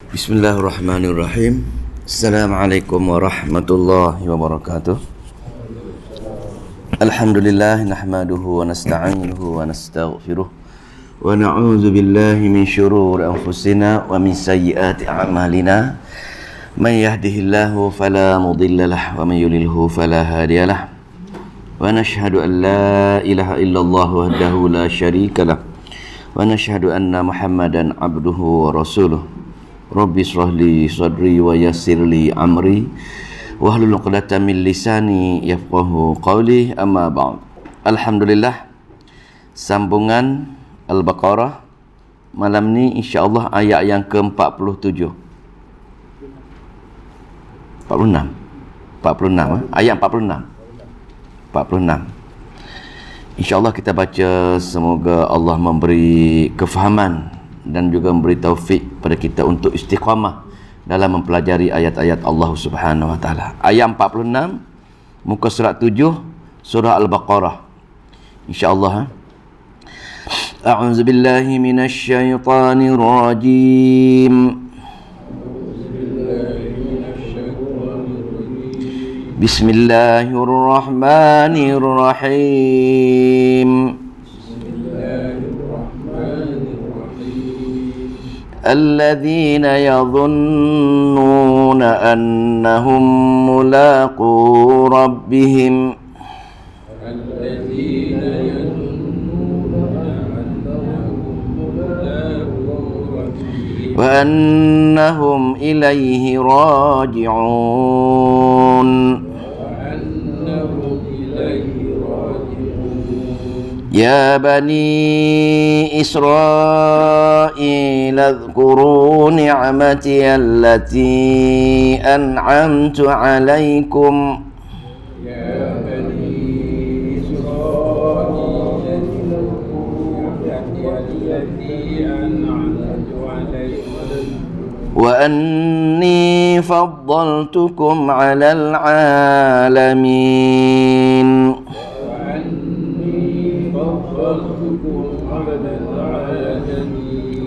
Bismillahirrahmanirrahim. Assalamualaikum warahmatullahi wabarakatuh. Alhamdulillah nahmaduhu wa nasta'inuhu wa nastaghfiruh wa na'udzu billahi min syururi anfusina wa min sayyiati a'malina. May yahdihillahu fala mudhillalah wa may yudlilhu fala hadiyalah. Wa nashhadu an la ilaha illallah wahdahu la syarikalah. Wa nashhadu anna Muhammadan abduhu wa rasuluh. Rabbi shrah li sadri wa yassir li amri wahlul 'uqdatam min lisani yafqahu qawli, amma ba'd. Alhamdulillah, sambungan Al-Baqarah malam ni insya-Allah ayat yang ke-47. 46. Ayat 46. Insya-Allah kita baca, semoga Allah memberi kefahaman dan juga memberi taufik pada kita untuk istiqamah dalam mempelajari ayat-ayat Allah Subhanahu wa taala. Ayat 46 muka surat 7 surah Al-Baqarah. Insya-Allah. A'udzu billahi minasy syaithanir rajim. Bismillahirrahmanirrahim. الذين يظنون أنهم ملاقو ربهم وأنهم إليه راجعون يا بني إسرائيل اذكروا نعمتي التي أنعمت عليكم وأني فضلتكم على العالمين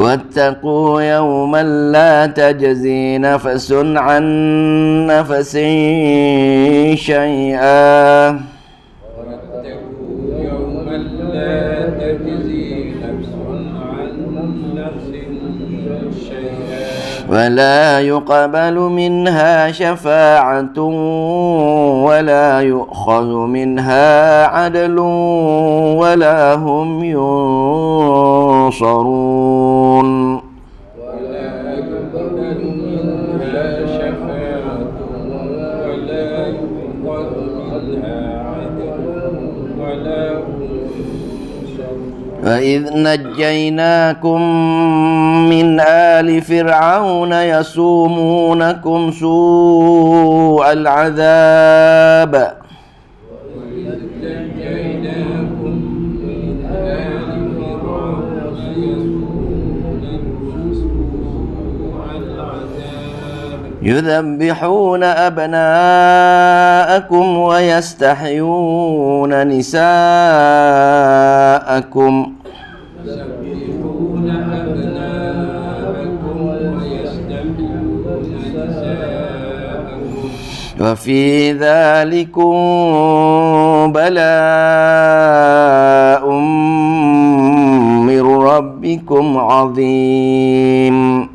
واتقوا يوما لا تجزي نفس عن نفس شيئا ولا يقبل منها شفاعة ولا يؤخذ منها عدل ولا هم ينصرون وإذ نجيناكم من آل فرعون يسومونكم سوء العذاب يذبحون أبناءكم ويستحيون نساءكم وفي ذلكم بلاء من ربكم عظيم.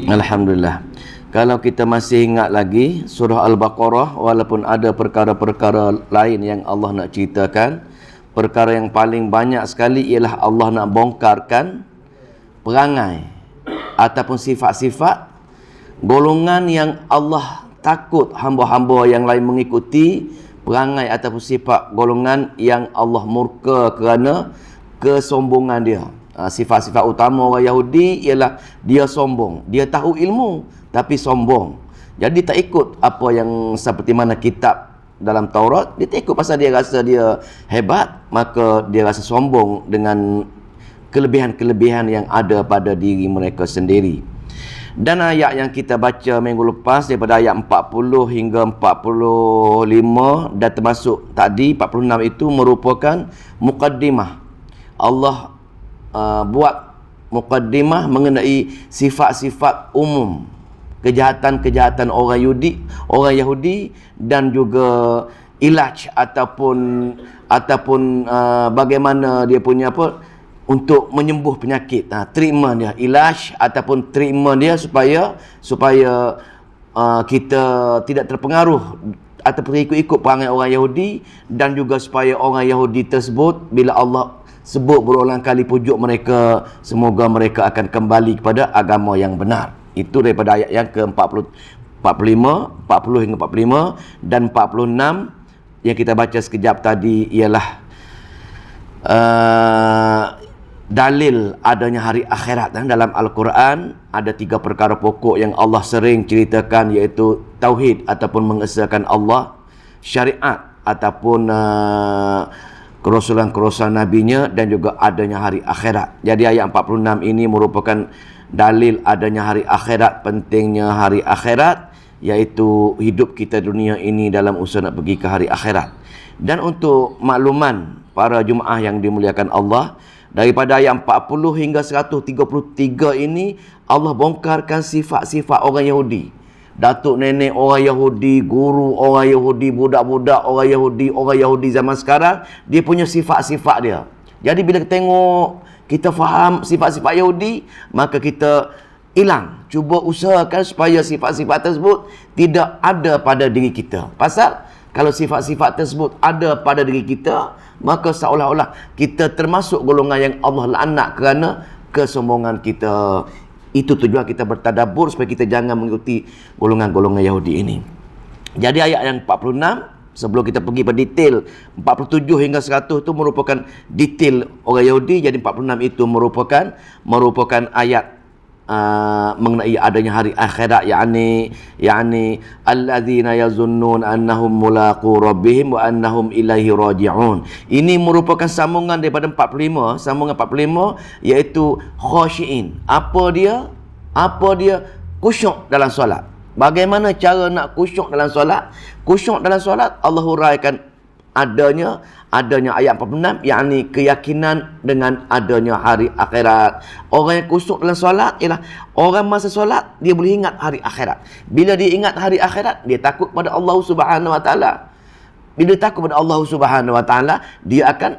Alhamdulillah. Kalau kita masih ingat lagi surah Al-Baqarah, walaupun ada perkara-perkara lain yang Allah nak ceritakan, perkara yang paling banyak sekali ialah Allah nak bongkarkan perangai ataupun sifat-sifat golongan yang Allah takut hamba-hamba yang lain mengikuti perangai ataupun sifat golongan yang Allah murka kerana kesombongan dia. Sifat-sifat utama orang Yahudi ialah dia sombong. Dia tahu ilmu tapi sombong. Jadi tak ikut apa yang seperti mana kitab dalam Taurat. Dia tak ikut pasal dia rasa dia hebat, maka dia rasa sombong dengan kelebihan-kelebihan yang ada pada diri mereka sendiri. Dan ayat yang kita baca minggu lepas daripada ayat 40 hingga 45 dan termasuk tadi 46 itu merupakan muqaddimah. Allah buat muqaddimah mengenai sifat-sifat umum kejahatan-kejahatan orang Yahudi dan juga ilaj ataupun bagaimana dia punya apa untuk menyembuh penyakit, treatment dia, ilaj ataupun treatment dia supaya kita tidak terpengaruh ataupun ikut-ikut perangai orang Yahudi, dan juga supaya orang Yahudi tersebut bila Allah sebut berulang kali pujuk mereka, semoga mereka akan kembali kepada agama yang benar. Itu daripada ayat yang ke-40 40 hingga 45, dan 46 yang kita baca sekejap tadi ialah dalil adanya hari akhirat. Dalam Al-Quran ada 3 perkara pokok yang Allah sering ceritakan, iaitu tauhid ataupun mengesahkan Allah, syariat ataupun kerasulan-kerasulan nabinya, dan juga adanya hari akhirat. Jadi ayat 46 ini merupakan dalil adanya hari akhirat, pentingnya hari akhirat, iaitu hidup kita dunia ini dalam usaha nak pergi ke hari akhirat. Dan untuk makluman para jemaah yang dimuliakan Allah, daripada ayat 40 hingga 133 ini Allah bongkarkan sifat-sifat orang Yahudi. Datuk nenek orang Yahudi, guru orang Yahudi, budak-budak orang Yahudi zaman sekarang, dia punya sifat-sifat dia. Jadi bila kita tengok, kita faham sifat-sifat Yahudi, maka kita hilang. Cuba usahakan supaya sifat-sifat tersebut tidak ada pada diri kita. Pasal kalau sifat-sifat tersebut ada pada diri kita, maka seolah-olah kita termasuk golongan yang Allah laknat kerana kesombongan kita. Itu tujuan kita bertadabbur, supaya kita jangan mengikuti golongan-golongan Yahudi ini. Jadi ayat yang 46, sebelum kita pergi pada detail 47 hingga 100 itu merupakan detail orang Yahudi. Jadi 46 itu merupakan ayat mengenai adanya hari akhirat, yakni alladzina yazunnun annahum mulaqu rabbihim wa annahum ilaihi raji'un. Ini merupakan sambungan daripada 45, sambungan 45, iaitu khashiin. Apa dia? Khusyuk dalam solat. Bagaimana cara nak khusyuk dalam solat? Khusyuk dalam solat Allah huraikan adanya ayat 46, yakni keyakinan dengan adanya hari akhirat. Orang yang khusyuk dalam solat ialah orang masa solat dia boleh ingat hari akhirat. Bila dia ingat hari akhirat, dia takut pada Allah Subhanahu Wa Taala. Bila takut pada Allah Subhanahu Wa Taala, dia akan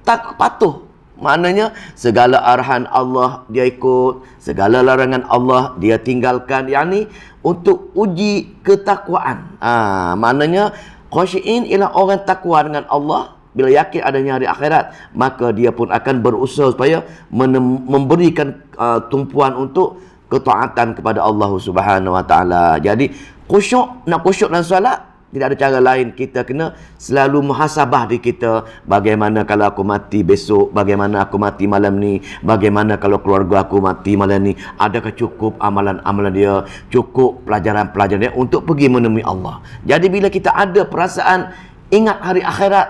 tak patuh. Maknanya segala arahan Allah dia ikut, segala larangan Allah dia tinggalkan, yakni untuk uji ketakwaan. Maknanya khashiin ialah orang takwa dengan Allah. Bila yakin adanya hari akhirat, maka dia pun akan berusaha supaya memberikan tumpuan untuk ketaatan kepada Allah Subhanahu Wa Taala. Jadi nak khusyuk dalam solat, tidak ada cara lain. Kita kena selalu muhasabah diri kita. Bagaimana kalau aku mati besok? Bagaimana aku mati malam ni? Bagaimana kalau keluarga aku mati malam ni? Adakah cukup amalan-amalan dia? Cukup pelajaran-pelajaran dia untuk pergi menemui Allah? Jadi bila kita ada perasaan ingat hari akhirat,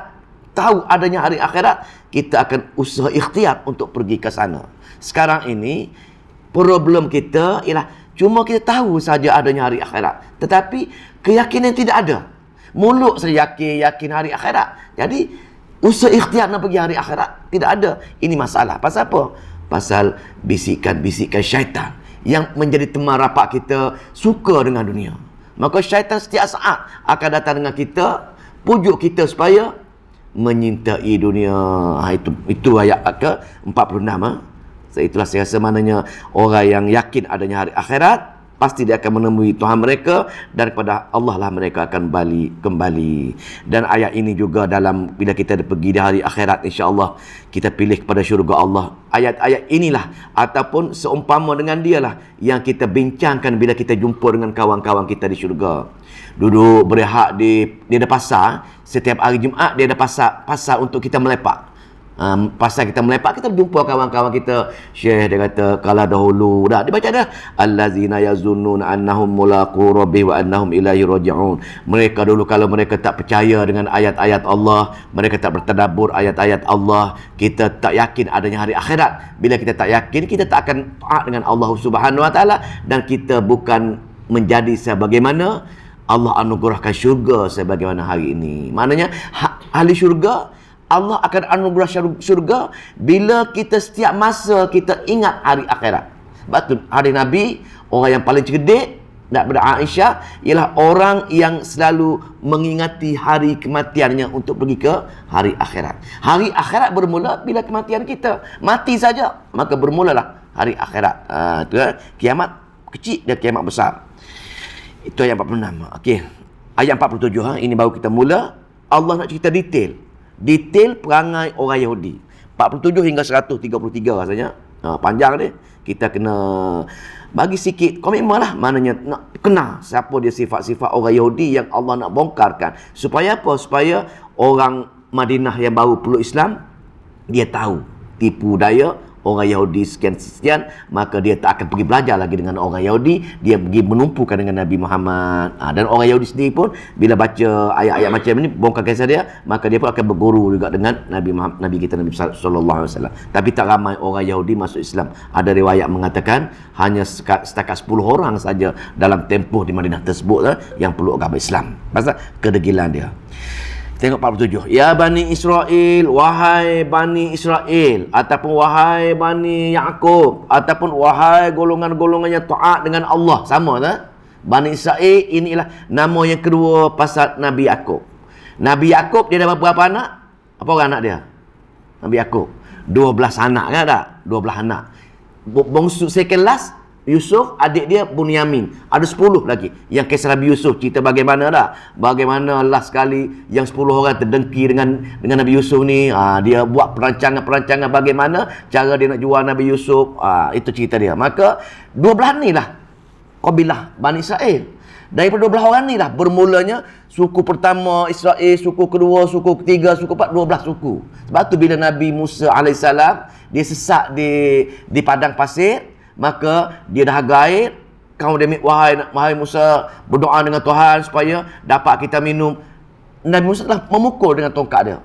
tahu adanya hari akhirat, kita akan usaha ikhtiar untuk pergi ke sana. Sekarang ini problem kita ialah cuma kita tahu saja adanya hari akhirat, tetapi keyakinan tidak ada. Mulut saya yakin hari akhirat. Jadi usaha ikhtiar nak pergi hari akhirat tidak ada. Ini masalah. Pasal apa? Pasal bisikan-bisikan syaitan yang menjadi teman rapat kita suka dengan dunia. Maka syaitan setiap saat akan datang dengan kita, pujuk kita supaya menyintai dunia. Itu ayat ke-46. Itulah saya rasa maknanya orang yang yakin adanya hari akhirat, pasti dia akan menemui Tuhan mereka, dan kepada Allah lah mereka akan kembali. Dan ayat ini juga dalam bila kita pergi di hari akhirat, insya-Allah kita pilih kepada syurga Allah. Ayat-ayat inilah ataupun seumpama dengan dialah yang kita bincangkan bila kita jumpa dengan kawan-kawan kita di syurga. Duduk berehat dia ada pasar, setiap hari Jumaat dia ada pasar untuk kita melepak. Pasal kita melepak, kita jumpa kawan-kawan kita, Syekh dia kata kala dahulu dah dia baca dah, allazina yazunnuna annahum mulaqu rabbih wa annahum ilaihi raji'un. Mereka dulu kalau mereka tak percaya dengan ayat-ayat Allah, mereka tak bertadabbur ayat-ayat Allah, kita tak yakin adanya hari akhirat. Bila kita tak yakin, kita tak akan taat dengan Allah Subhanahu wa taala, dan kita bukan menjadi sebagaimana Allah anugerahkan syurga sebagaimana hari ini. Maknanya ahli syurga, Allah akan anugerah syurga bila kita setiap masa kita ingat hari akhirat. Sebab tu hari Nabi, orang yang paling cerdik daripada Aisyah ialah orang yang selalu mengingati hari kematiannya untuk pergi ke hari akhirat. Hari akhirat bermula bila kematian kita. Mati saja, maka bermulalah hari akhirat. Itu kiamat kecil dan kiamat besar. Itu ayat 46. Okey. Ayat 47 ini baru kita mula. Allah nak cerita detail perangai orang Yahudi. 47 hingga 133 rasanya. Panjang dia. Kita kena bagi sikit komitmen lah. Maknanya nak kenal siapa dia, sifat-sifat orang Yahudi yang Allah nak bongkarkan. Supaya apa? Supaya orang Madinah yang baru peluk Islam, dia tahu tipu daya orang Yahudi sekian-sekian, maka dia tak akan pergi belajar lagi dengan orang Yahudi, dia pergi menumpukan dengan Nabi Muhammad. Dan orang Yahudi sendiri pun bila baca ayat-ayat macam ini, bongkar kisah dia, maka dia pun akan berguru juga dengan Nabi Muhammad, Nabi kita Nabi sallallahu alaihi wasallam. Tapi tak ramai orang Yahudi masuk Islam. Ada riwayat mengatakan hanya setakat 10 orang saja dalam tempoh di Madinah tersebut yang peluk agama Islam. Pasal kedegilan dia. Tengok 47. Ya Bani Israel, wahai Bani Israel, ataupun wahai Bani Yaqub, ataupun wahai golongan-golongan yang taat dengan Allah. Sama tak? Bani Israel inilah nama yang kedua pasal Nabi Yaqub. Nabi Yaqub dia ada berapa anak? Apa orang anak dia? Nabi Yaqub 12 anak kan tak? 12 anak. Bongsu second last Yusuf, adik dia Bunyamin. Ada 10 lagi. Yang kisah Nabi Yusuf cerita bagaimana dah. Bagaimana last sekali yang 10 orang terdengki dengan Nabi Yusuf ni. Dia buat perancangan-perancangan bagaimana cara dia nak jual Nabi Yusuf. Itu cerita dia. Maka 12 ni lah kabilah Bani Israel. Daripada 12 orang ni lah bermulanya suku pertama Israel, suku kedua, suku ketiga, suku empat, 12 suku. Sebab tu bila Nabi Musa AS dia sesak di padang pasir, maka dia dah gaib, kau dia wahai Musa, berdoa dengan Tuhan supaya dapat kita minum. Nabi Musa telah memukul dengan tongkat dia.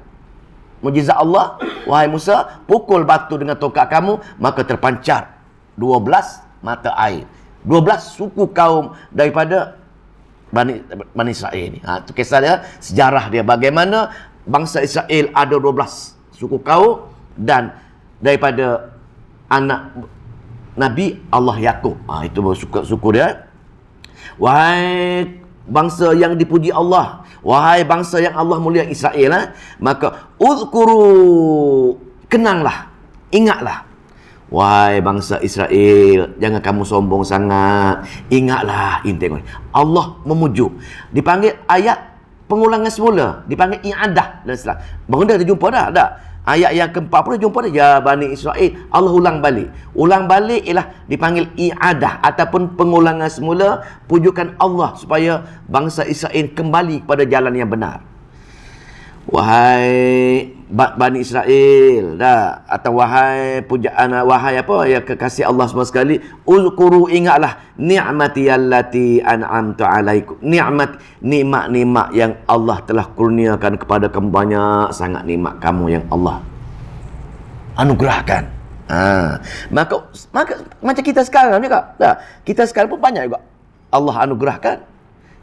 Mukjizat Allah, wahai Musa, pukul batu dengan tongkat kamu, maka terpancar 12 mata air. 12 suku kaum daripada Bani Israel ni. Itu kisah dia, sejarah dia bagaimana bangsa Israel ada 12 suku kaum, dan daripada anak Nabi Allah Yaqub. Itu suku dia. Wahai bangsa yang dipuji Allah, wahai bangsa yang Allah mulia Israel, maka uzkuru, kenanglah, ingatlah. Wahai bangsa Israel, jangan kamu sombong sangat. Ingatlah, tengok. Allah memujuk. Dipanggil ayat pengulangan semula, dipanggil i'adah dan setelah. Baru dah jumpa dah, tak? Ayat yang ke-40 jumpa dia, ya Bani Israel, Allah ulang balik. Ulang balik ialah dipanggil i'adah ataupun pengulangan semula, pujukan Allah supaya bangsa Israel kembali kepada jalan yang benar. Wahai Bani Israel, dah, atau wahai pujaan, wahai apa ya kekasih Allah semua sekali, uzkuru, ingatlah ni'mati allati an'amtu alaikum. Nikmat yang Allah telah kurniakan kepada kamu, banyak sangat nikmat kamu yang Allah anugerahkan. Maka macam kita sekarang juga. Kita sekarang pun banyak juga Allah anugerahkan.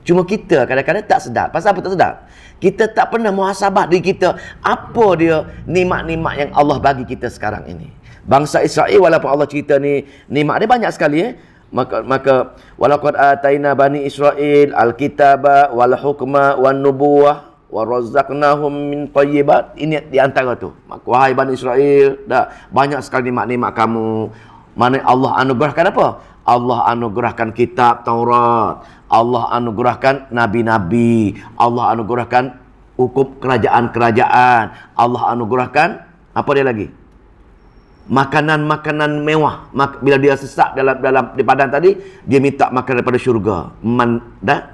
Cuma kita kadang-kadang tak sedar. Pasal apa tak sedar? Kita tak pernah muhasabah diri kita. Apa dia nikmat-nikmat yang Allah bagi kita sekarang ini. Bangsa Israel, walaupun Allah cerita ni nikmat dia banyak sekali. Maka walaqad ataina bani Israel al-kitaba wal hukma wan nubuwah wa razaqnahum min thayyibat. Ini di antara tu. Maka wahai Bani Israel, dah banyak sekali nikmat-nikmat kamu. Mana Allah anugerahkan apa? Allah anugerahkan kitab Taurat, Allah anugerahkan nabi-nabi, Allah anugerahkan hukum kerajaan-kerajaan, Allah anugerahkan apa dia lagi? Makanan-makanan mewah. Bila dia sesak dalam di padang tadi, dia minta makan daripada syurga.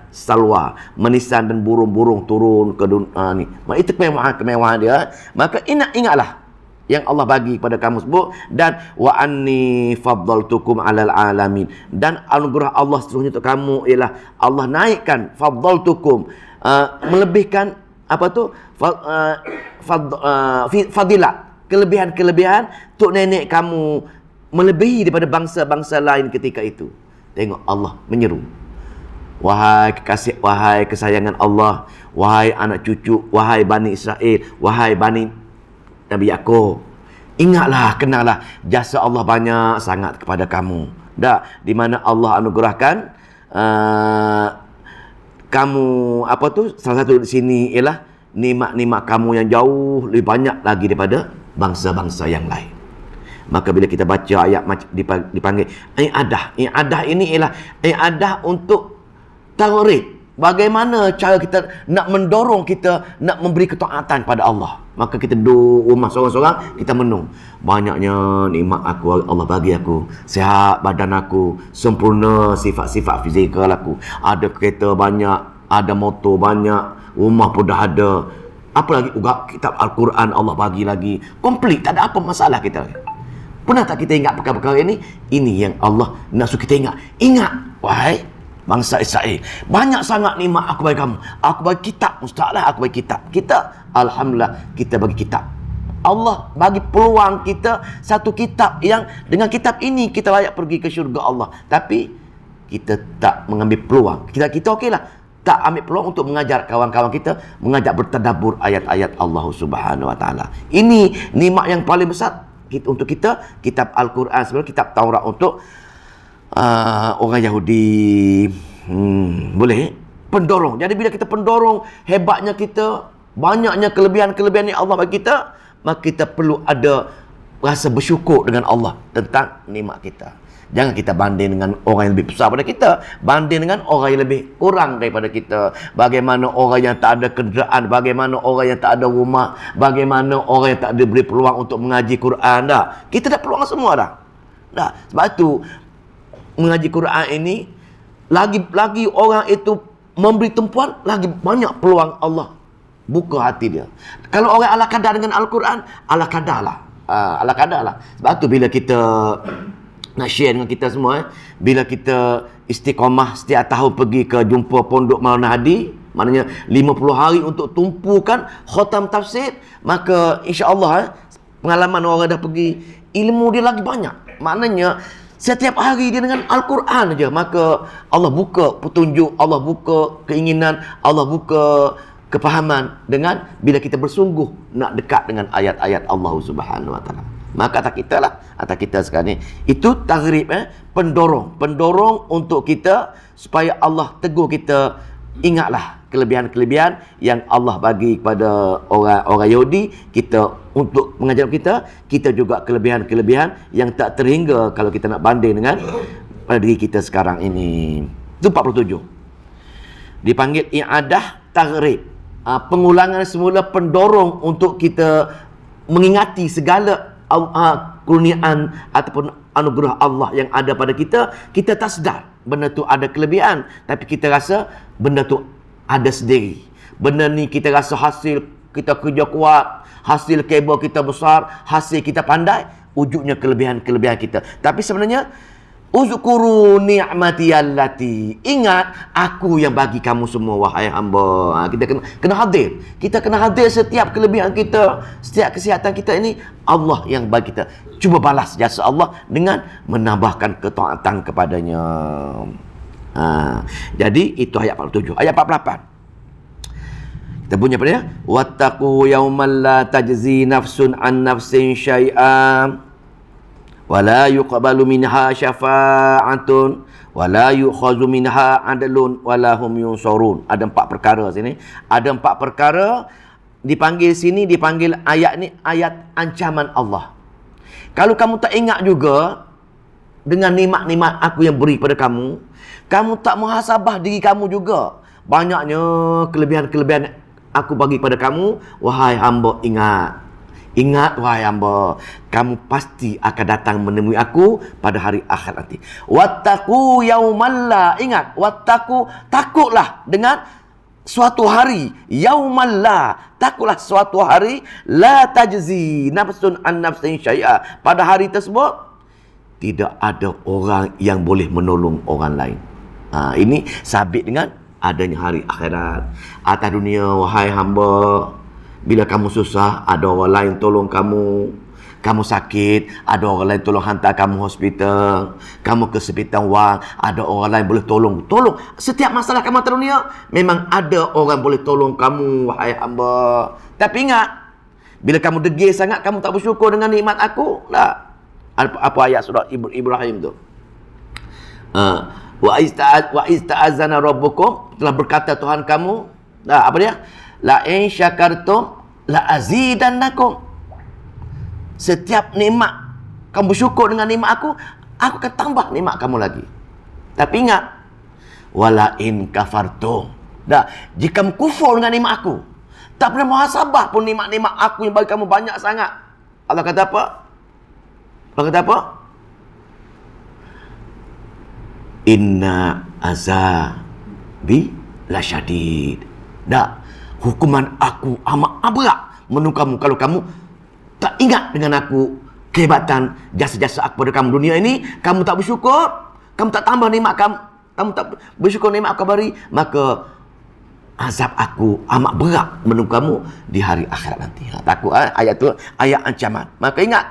Salwa, manisan dan burung-burung turun ke dunia ni. Itu kemewahan dia. Maka ingatlah yang Allah bagi kepada kamu sebut, dan wa anni faddaltukum 'alal alamin, dan anugerah Allah seterusnya untuk kamu ialah Allah naikkan faddaltukum, melebihkan apa tu, fadilah, kelebihan-kelebihan untuk nenek kamu melebihi daripada bangsa-bangsa lain ketika itu. Tengok Allah menyeru, wahai kekasih, wahai kesayangan Allah, wahai anak cucu, wahai Bani Israel, wahai Bani Nabi Yaakob, ingatlah, kenallah jasa Allah banyak sangat kepada kamu. Di mana Allah anugerahkan kamu apa tu, salah satu di sini ialah nikmat-nikmat kamu yang jauh lebih banyak lagi daripada bangsa-bangsa yang lain. Maka bila kita baca ayat dipanggil i'adah. I'adah ini ialah i'adah untuk tarikh. Bagaimana cara kita nak mendorong kita nak memberi ketaatan pada Allah. Maka kita duduk rumah seorang-seorang, kita menung. Banyaknya nikmat aku, Allah bagi aku. Sihat badan aku, sempurna sifat-sifat fizikal aku. Ada kereta banyak, ada motor banyak, rumah pun dah ada. Apa lagi? Kitab Al-Quran Allah bagi lagi. Komplit, tak ada apa masalah kita. Pernah tak kita ingat perkara-perkara ini? Ini yang Allah nak suruh kita ingat. Ingat, wahai bangsa Israel, banyak sangat nikmat aku bagi kamu. Aku bagi kitab, mustahaklah aku bagi kitab. Kita, alhamdulillah, kita bagi kitab. Allah bagi peluang kita satu kitab yang dengan kitab ini kita layak pergi ke syurga Allah. Tapi kita tak mengambil peluang. Kita okeylah, tak ambil peluang untuk mengajar kawan-kawan kita, mengajak bertadabbur ayat-ayat Allah Subhanahu wa taala. Ini nikmat yang paling besar untuk kita, kitab Al-Quran sebenarnya kitab Taurat untuk orang Yahudi. Boleh pendorong. Jadi bila kita pendorong hebatnya kita, banyaknya kelebihan-kelebihan yang Allah bagi kita, maka kita perlu ada rasa bersyukur dengan Allah tentang nikmat kita. Jangan kita banding dengan orang yang lebih besar pada kita, banding dengan orang yang lebih kurang daripada kita. Bagaimana orang yang tak ada kenderaan, bagaimana orang yang tak ada rumah, bagaimana orang yang tak ada beri peluang untuk mengaji Quran. Kita dah peluang semua dah. Sebab itu mengaji Quran ini, lagi orang itu memberi tumpuan, lagi banyak peluang Allah buka hati dia. Kalau orang ala kadar dengan Al-Quran, ala kadar lah. Ala kadar lah. Sebab tu bila kita nak share dengan kita semua, bila kita istiqamah setiap tahun pergi ke jumpa Pondok Maulana Hadi, maknanya 50 hari untuk tumpukan khatam tafsir, maka insya-Allah pengalaman orang dah pergi, ilmu dia lagi banyak. Maknanya setiap hari dia dengan Al-Quran aja, maka Allah buka petunjuk, Allah buka keinginan, Allah buka kepahaman dengan bila kita bersungguh nak dekat dengan ayat-ayat Allah Subhanahu wa taala. Maka atas kita lah, atas kita sekarang ni, itu taghrib, pendorong untuk kita supaya Allah tegur kita. Ingatlah kelebihan-kelebihan yang Allah bagi kepada orang Yahudi, kita untuk mengajar kita juga kelebihan-kelebihan yang tak terhingga kalau kita nak banding dengan pada diri kita sekarang ini. Itu 47. Dipanggil i'adah taghrib. Pengulangan semula, pendorong untuk kita mengingati segala kurniaan ataupun anugerah Allah yang ada pada kita. Kita tak sedar benda tu ada kelebihan, tapi kita rasa benda tu ada sendiri. Benda ni kita rasa hasil kita kerja kuat, hasil kabel kita besar, hasil kita pandai, wujudnya kelebihan-kelebihan kita. Tapi sebenarnya uzkuru ni'mati allati, ingat aku yang bagi kamu semua wahai hamba. Kita kena hadir. Kita kena hadir setiap kelebihan kita, setiap kesihatan kita ini Allah yang bagi kita. Cuba balas jasa Allah dengan menambahkan ketaatan kepadanya. Jadi itu ayat 47. Ayat 48. Kita punya apa dia? Wattaqu yawman la tajzi nafsun an nafsin syai'an wala yuqbalu minha syafa'atun wala yu'khazu minha 'adlun wala hum yunsarun. Ada 4 perkara sini. Ada 4 perkara dipanggil sini, dipanggil ayat ni ayat ancaman Allah. Kalau kamu tak ingat juga dengan nikmat-nikmat aku yang beri pada kamu, kamu tak muhasabah diri kamu juga. Banyaknya kelebihan-kelebihan aku bagi pada kamu, wahai hamba, ingat. Ingat wahai hamba, kamu pasti akan datang menemui aku pada hari akhir nanti. Wattaqu yauman la, ingat, wattaqu, takutlah dengan suatu hari, yaumal la, takutlah suatu hari, la tajzi nafsun an nafsin syai'a. Pada hari tersebut tidak ada orang yang boleh menolong orang lain. Ini sabit dengan adanya hari akhirat. Atas dunia, wahai hamba, bila kamu susah, ada orang lain tolong kamu. Kamu sakit, ada orang lain tolong hantar kamu hospital. Kamu kesepitan wang, ada orang lain boleh tolong. Tolong. Setiap masalah kamu atas dunia, memang ada orang boleh tolong kamu, wahai hamba. Tapi ingat, bila kamu degil sangat, kamu tak bersyukur dengan nikmat aku. Tak. Apa ayat surah Ibrahim tu? Wa ista'azana rabbukum, telah berkata Tuhan kamu, apa dia? La in syakartum la azidannakum. Setiap nikmat kamu bersyukur dengan nikmat aku akan tambah nikmat kamu lagi. Tapi ingat, wala in kafartum. Jika kamu kufur dengan nikmat aku, tak pernah muhasabah pun nikmat-nikmat aku yang bagi kamu banyak sangat. Allah kata apa? Allah kata apa? Inna azabi lasyadid. Hukuman aku amat berat menurut kamu kalau kamu tak ingat dengan aku kehebatan jasa-jasa aku pada kamu dunia ini, kamu tak bersyukur, kamu tak tambah nikmat kamu tak bersyukur nikmat aku beri, maka azab aku amat berat menunggu kamu di hari akhirat nanti. Takut ayat tu ayat ancaman. Maka ingat,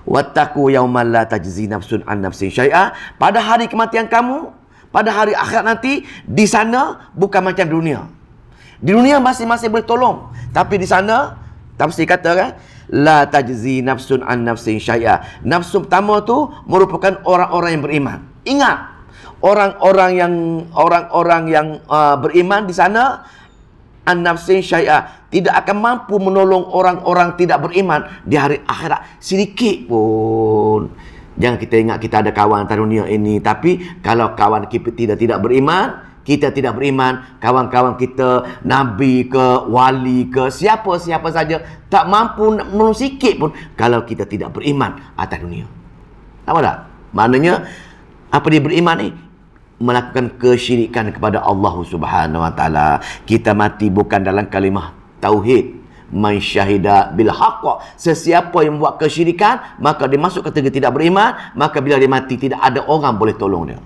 wattaqu yaumal la tajzi nafsun an nafsin syai'a. Pada hari kematian kamu, pada hari akhirat nanti, di sana bukan macam dunia. Di dunia masing-masing boleh tolong, tapi di sana tafsir kata kan, la tajzi nafsun an nafsin syai'a. Nafsu pertama tu merupakan orang-orang yang beriman. Ingat, orang-orang yang beriman di sana, an nafsin syai'a, tidak akan mampu menolong orang-orang tidak beriman di hari akhirat sedikit pun. Jangan kita ingat kita ada kawan atas dunia ini, tapi kalau kawan kita tidak beriman, kita tidak beriman, kawan-kawan kita, nabi ke, wali ke, siapa-siapa saja, tak mampu menolong sikit pun kalau kita tidak beriman atas dunia. Apa tak? Maknanya, apa dia beriman ni? Melakukan kesyirikan kepada Allah Subhanahu Wa Taala. Kita mati bukan dalam kalimah tauhid. Man syahida bil haqq. Sesiapa yang buat kesyirikan, maka dia masuk kategori tidak beriman, maka bila dia mati tidak ada orang boleh tolong dia.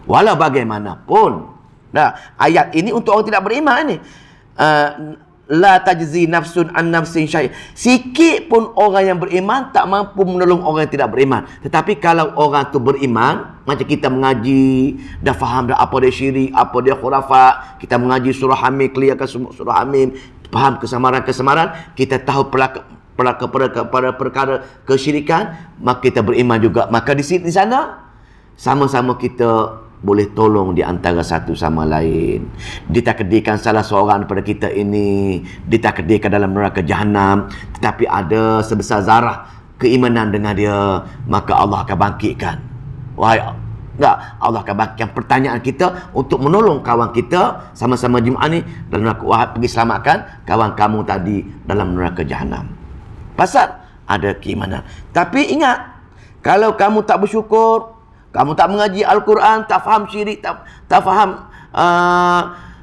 Walau bagaimanapun. Ayat ini untuk orang tidak beriman ni. La tajzi nafsun an nafsin syai'. Sikit pun orang yang beriman tak mampu menolong orang yang tidak beriman. Tetapi kalau orang tu beriman, macam kita mengaji, dah faham dah apa dia syirik, apa dia khurafat, kita mengaji surah Hamim, clearkan surah Hamim, faham kesamaran-kesamaran, kita tahu perkara kesyirikan, maka kita beriman juga. Maka di sana sama-sama kita boleh tolong di antara satu sama lain. Ditakdirkan salah seorang daripada kita ini ditakdirkan dalam neraka jahanam, tetapi ada sebesar zarah keimanan dengan dia, maka Allah akan bangkitkan. Allah akan bangkitkan pertanyaan kita untuk menolong kawan kita sama-sama Jumaat ni dalam neraka, pergi selamatkan kawan kamu tadi dalam neraka jahanam. Pasal ada keimanan. Tapi ingat, kalau kamu tak bersyukur, kamu tak mengaji Al-Quran, tak faham syirik, tak faham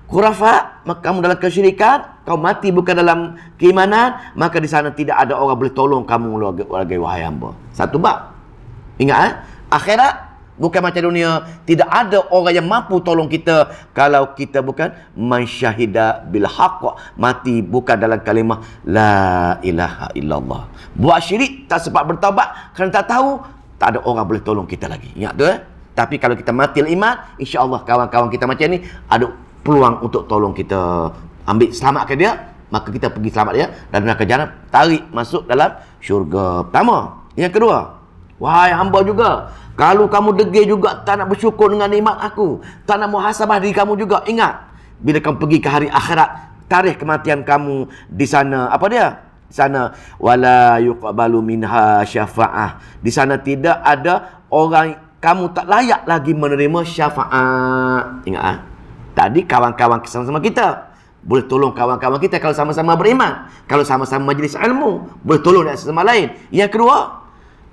khurafat, maka kamu dalam kesyirikan, kau mati bukan dalam keimanan, maka di sana tidak ada orang boleh tolong kamu lagi, wahai hamba. Satu bab. Ingat, akhirat bukan macam dunia. Tidak ada orang yang mampu tolong kita kalau kita bukan man syahida bil haqq, mati bukan dalam kalimah la ilaha illallah. Buat syirik tak sempat bertaubat kerana tak tahu, tak ada orang boleh tolong kita lagi. Ingat tu Tapi kalau kita mati iman, insya-Allah kawan-kawan kita macam ni ada peluang untuk tolong kita, ambil selamatkan dia, maka kita pergi selamat dia dan neraka jahanam, tarik masuk dalam syurga. Pertama. Yang kedua, wahai hamba juga, kalau kamu degil juga tak nak bersyukur dengan nikmat aku, tak nak muhasabah diri kamu juga, ingat bila kamu pergi ke hari akhirat, tarikh kematian kamu di sana, apa dia? Sana wala yuqbalu minha syafa'ah. Di sana tidak ada orang, kamu tak layak lagi menerima syafaat. Ingat tadi kawan-kawan sama-sama kita boleh tolong kawan-kawan kita kalau sama-sama beriman, kalau sama-sama majlis ilmu boleh tolong dengan sesama lain. Yang kedua,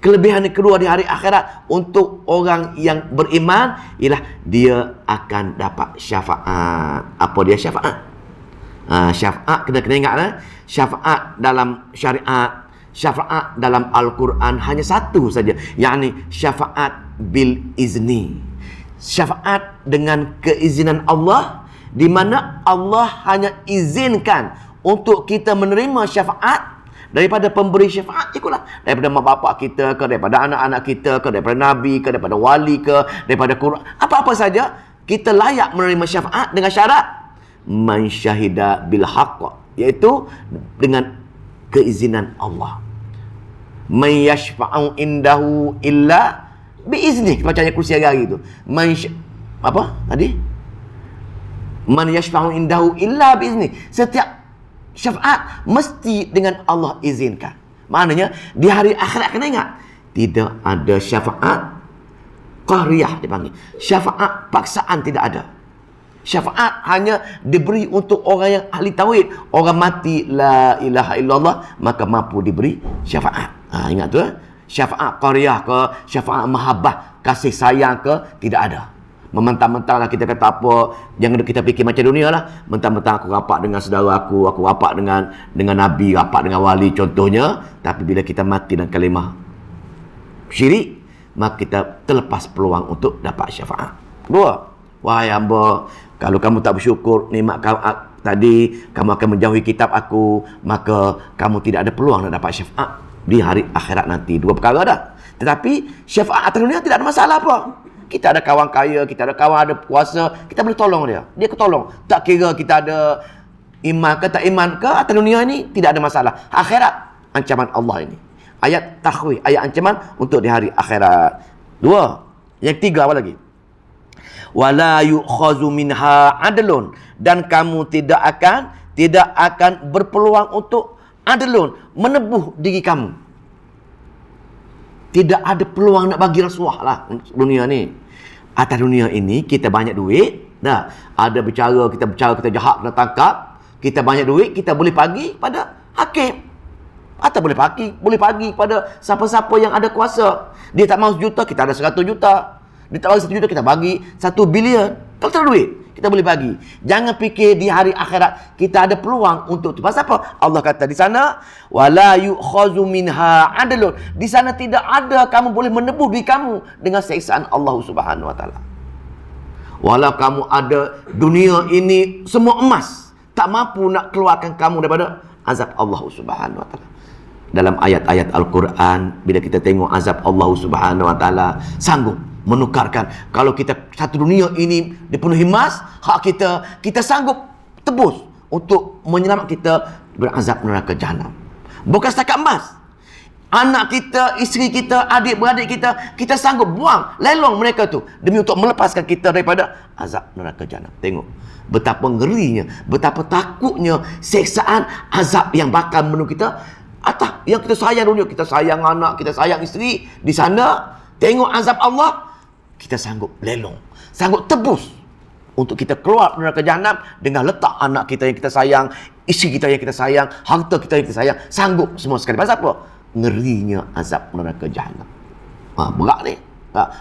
Kelebihan yang kedua di hari akhirat untuk orang yang beriman ialah dia akan dapat syafaat. Apa dia syafaat? Syafaat kena ingat syafaat dalam syariat, syafaat dalam Al-Quran hanya satu saja, yakni syafaat bil izni. Syafaat dengan keizinan Allah, di mana Allah hanya izinkan untuk kita menerima syafaat daripada pemberi syafaat. Ikutlah, daripada mak bapak kita ke, daripada anak-anak kita ke, daripada nabi ke, daripada wali ke, daripada Quran, apa-apa saja kita layak menerima syafaat dengan syarat man syahida bil haqq, iaitu dengan keizinan Allah. Man yashfa'u indahu illa biizni, baca ayat kursi hari itu. Apa tadi? Man yashfa'u indahu illa biizni. Setiap syafaat mesti dengan Allah izinkan. Maknanya di hari akhirat kena ingat, tidak ada syafaat qahriyah dipanggil. Syafaat paksaan tidak ada. Syafaat hanya diberi untuk orang yang ahli tauhid. Orang mati la ilaha illallah maka mampu diberi syafaat. Ingat tu syafaat qahriyah ke, syafaat mahabbah, kasih sayang ke, tidak ada. Mentang-mentang lah kita kata apa, jangan kita fikir macam dunia lah. Mentang-mentang aku rapat dengan saudara aku rapat dengan Nabi, rapat dengan wali contohnya. Tapi bila kita mati dengan kalimah syirik, maka kita terlepas peluang untuk dapat syafaat. Dua, wahai hamba, kalau kamu tak bersyukur nikmat tadi, kamu akan menjauhi kitab aku, maka kamu tidak ada peluang nak dapat syafaat di hari akhirat nanti. Dua perkara dah. Tetapi syafaat atas dunia tidak ada masalah apa. Kita ada kawan kaya, kita ada kawan ada kuasa, kita boleh tolong dia. Dia ketolong. Tak kira kita ada iman ke tak iman ke, atas dunia ini tidak ada masalah. Akhirat, ancaman Allah ini. Ayat takhwif, ayat ancaman untuk di hari akhirat. Dua. Yang tiga apa lagi? Wala yu'khazu minha adlun, dan kamu tidak akan berpeluang untuk adlun, menebuh diri kamu. Tidak ada peluang nak bagi rasuah lah dunia ni. Atas dunia ini kita banyak duit, dah ada kita jahat kena tangkap, kita banyak duit, kita boleh bagi pada hakim, atau boleh bagi pada siapa-siapa yang ada kuasa. Dia tak mahu 1 juta, kita ada 100 juta. Dia tak bagi 1 juta, kita bagi 1 bilion. Kalau tak ada duit, kita boleh bagi. Jangan fikir di hari akhirat kita ada peluang untuk tu. Pasal apa? Allah kata di sana, wala yu'khazu minha adlun. Di sana tidak ada kamu boleh menebus diri kamu dengan siksaan Allah Subhanahu wa taala. Walau kamu ada dunia ini semua emas, tak mampu nak keluarkan kamu daripada azab Allah Subhanahu wa taala. Dalam ayat-ayat Al-Quran, bila kita tengok azab Allah Subhanahu wa taala, sanggup menukarkan. Kalau kita satu dunia ini dipenuhi emas, hak kita sanggup tebus untuk menyelamatkan kita berazab neraka jahanam. Bukan setakat emas, anak kita, isteri kita, adik-beradik kita sanggup buang, lelong mereka tu demi untuk melepaskan kita daripada azab neraka jahanam. Tengok betapa ngerinya, betapa takutnya seksaan azab yang bakal menuju kita. Atas yang kita sayang dunia, kita sayang anak, kita sayang isteri, di sana tengok azab Allah, kita sanggup lelong, sanggup tebus untuk kita keluar dari neraka jahanam dengan letak anak kita yang kita sayang, isteri kita yang kita sayang, harta kita yang kita sayang, sanggup semua sekali. Pasal apa? Ngerinya azab neraka jahanam. Berat ni.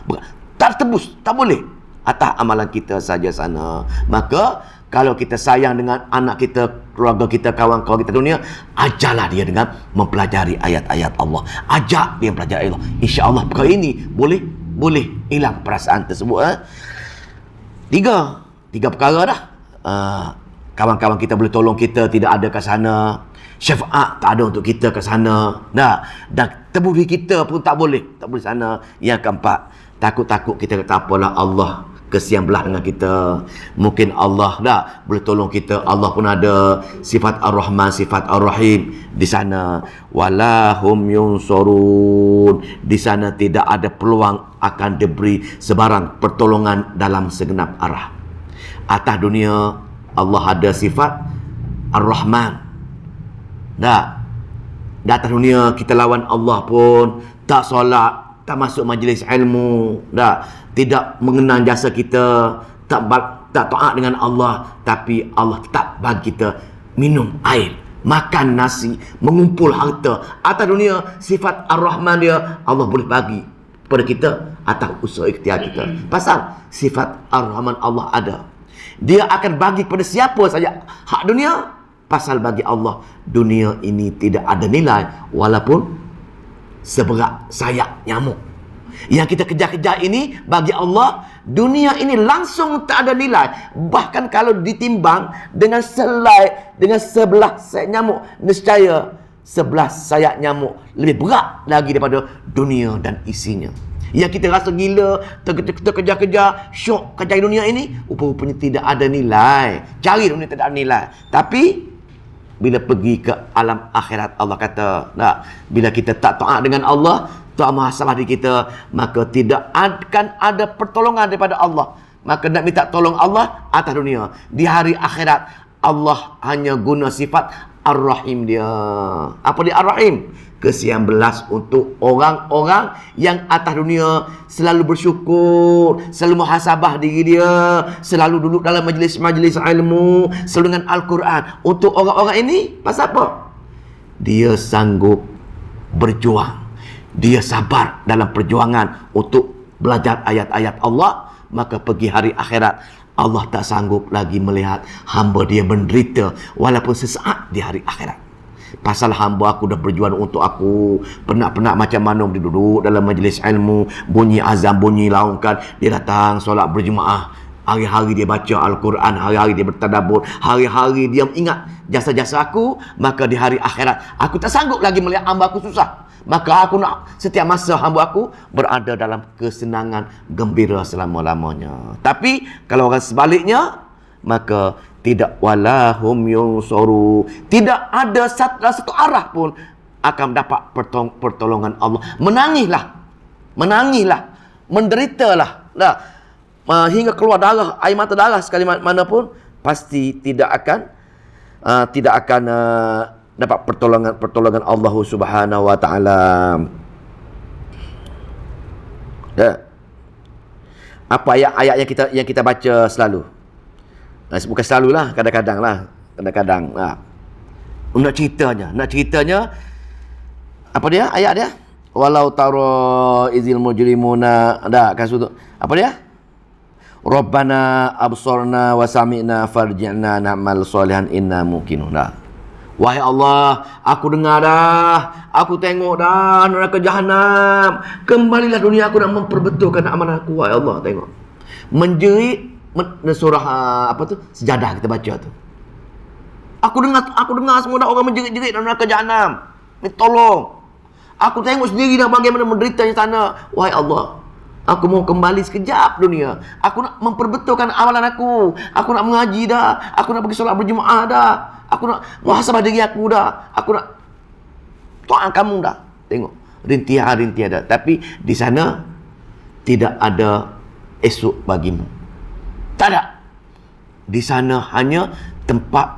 Berat. Tak tebus, tak boleh. Atas amalan kita saja sana. Maka kalau kita sayang dengan anak kita, keluarga kita, kawan-kawan kita dunia, ajarlah dia dengan mempelajari ayat-ayat Allah. Ajak dia mempelajari Allah. InsyaAllah perkara ini boleh hilang perasaan tersebut. Tiga perkara dah. Kawan-kawan kita boleh tolong kita, tidak ada kat sana. Syafaat tak ada untuk kita kat sana. Dan tebuh kita pun tak boleh sana. Yang keempat, takut-takut kita kata apalah Allah kesian belah dengan kita. Mungkin Allah dah boleh tolong kita. Allah pun ada sifat Ar-Rahman, sifat Ar-Rahim di sana. Walahum yunsurun. Di sana tidak ada peluang akan diberi sebarang pertolongan dalam segenap arah. Atas dunia Allah ada sifat Ar-Rahman. Dah di atas dunia kita lawan Allah pun tak solat, tak masuk majlis ilmu, tidak mengenang jasa kita, tak taat dengan Allah, tapi Allah tetap bagi kita minum air makan nasi, mengumpul harta. Atas dunia, sifat Ar-Rahman dia, Allah boleh bagi pada kita atas usaha ikhtiar kita. Pasal sifat Ar-Rahman Allah ada. Dia akan bagi kepada siapa saja hak dunia. Pasal bagi Allah, dunia ini tidak ada nilai walaupun seberat sayap nyamuk. Yang kita kejar-kejar ini bagi Allah, dunia ini langsung tak ada nilai. Bahkan kalau ditimbang dengan sebelah sayap nyamuk, nescaya sebelah sayap nyamuk lebih berat lagi daripada dunia dan isinya. Yang kita rasa gila, terkejar-kejar, syok kejar dunia ini, rupa-rupanya tidak ada nilai. Cari dunia tidak ada nilai. Tapi bila pergi ke alam akhirat, Allah kata, bila kita tak taat dengan Allah, Tuhan Maha salah di kita, maka tidak akan ada pertolongan daripada Allah. Maka nak minta tolong Allah atas dunia. Di hari akhirat, Allah hanya guna sifat Ar-Rahim dia. Apa dia Ar-Rahim? Kesian belas untuk orang-orang yang atas dunia selalu bersyukur, selalu muhasabah diri dia, selalu duduk dalam majlis-majlis ilmu, selalu dengan Al-Quran. Untuk orang-orang ini, pasal apa? Dia sanggup berjuang. Dia sabar dalam perjuangan untuk belajar ayat-ayat Allah. Maka pergi hari akhirat, Allah tak sanggup lagi melihat hamba dia menderita walaupun sesaat di hari akhirat. Pasal hamba aku dah berjuang untuk aku, penat-penat macam mana dia duduk dalam majlis ilmu, bunyi azan, bunyi laungkan, dia datang solat berjemaah. Hari-hari dia baca Al-Quran, hari-hari dia bertadabbur, hari-hari dia ingat jasa-jasa aku. Maka di hari akhirat, aku tak sanggup lagi melihat hamba aku susah. Maka aku nak setiap masa hamba aku berada dalam kesenangan, gembira selama-lamanya. Tapi kalau orang sebaliknya, maka tidak walahum yunsaru, tidak ada satu arah pun akan dapat pertolongan Allah. Menangislah, menderitalah, hingga keluar darah, air mata darah sekali mana pun, pasti tidak akan dapat pertolongan Allah Subhanahu wa taala. Apa ayat-ayat yang kita baca selalu? Bukan selalu lah, kadang-kadang lah. Nak ceritanya apa dia ayat dia? Walau tara izil mujrimuna, apa dia? Rabbana absarna wa sami'na farji'na na'mal salihan inna muqinun. Wahai Allah, aku dengar dah, aku tengok dah neraka jahanam. Kembalilah dunia, aku nak memperbetulkan amalan aku. Wahai Allah, tengok. Menjerit surah Sejadah kita baca tu. Aku dengar semua dah orang menjerit-jerit dalam neraka jahanam. Minta tolong. Aku tengok sendiri dah bagaimana menderitanya sana. Wahai Allah, aku mau kembali sekejap dunia. Aku nak memperbetulkan amalan aku. Aku nak mengaji dah. Aku nak pergi solat berjemaah dah. Aku nak muhasabah diri aku dah. Aku nak taat kamu dah. Tengok, rintihan dah. Tapi di sana tidak ada esok bagimu. Tak ada. Di sana hanya tempat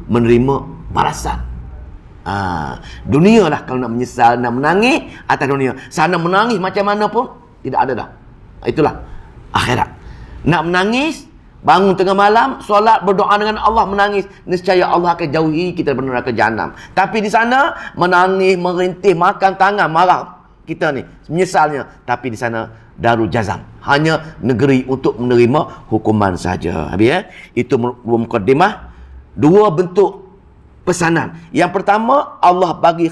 menerima balasan. Dunia lah kalau nak menyesal, nak menangis atas dunia. Sana menangis macam mana pun tidak ada dah. Itulah akhirat. Nak menangis, bangun tengah malam, solat, berdoa dengan Allah, menangis, nescaya Allah akan jauhi kita dari neraka jahanam. Tapi di sana menangis, merintih, makan tangan, marah kita ni, menyesalnya. Tapi di sana Darul Jazam, hanya negeri untuk menerima hukuman saja. Itu mukaddimah. Dua bentuk pesanan. Yang pertama, Allah bagi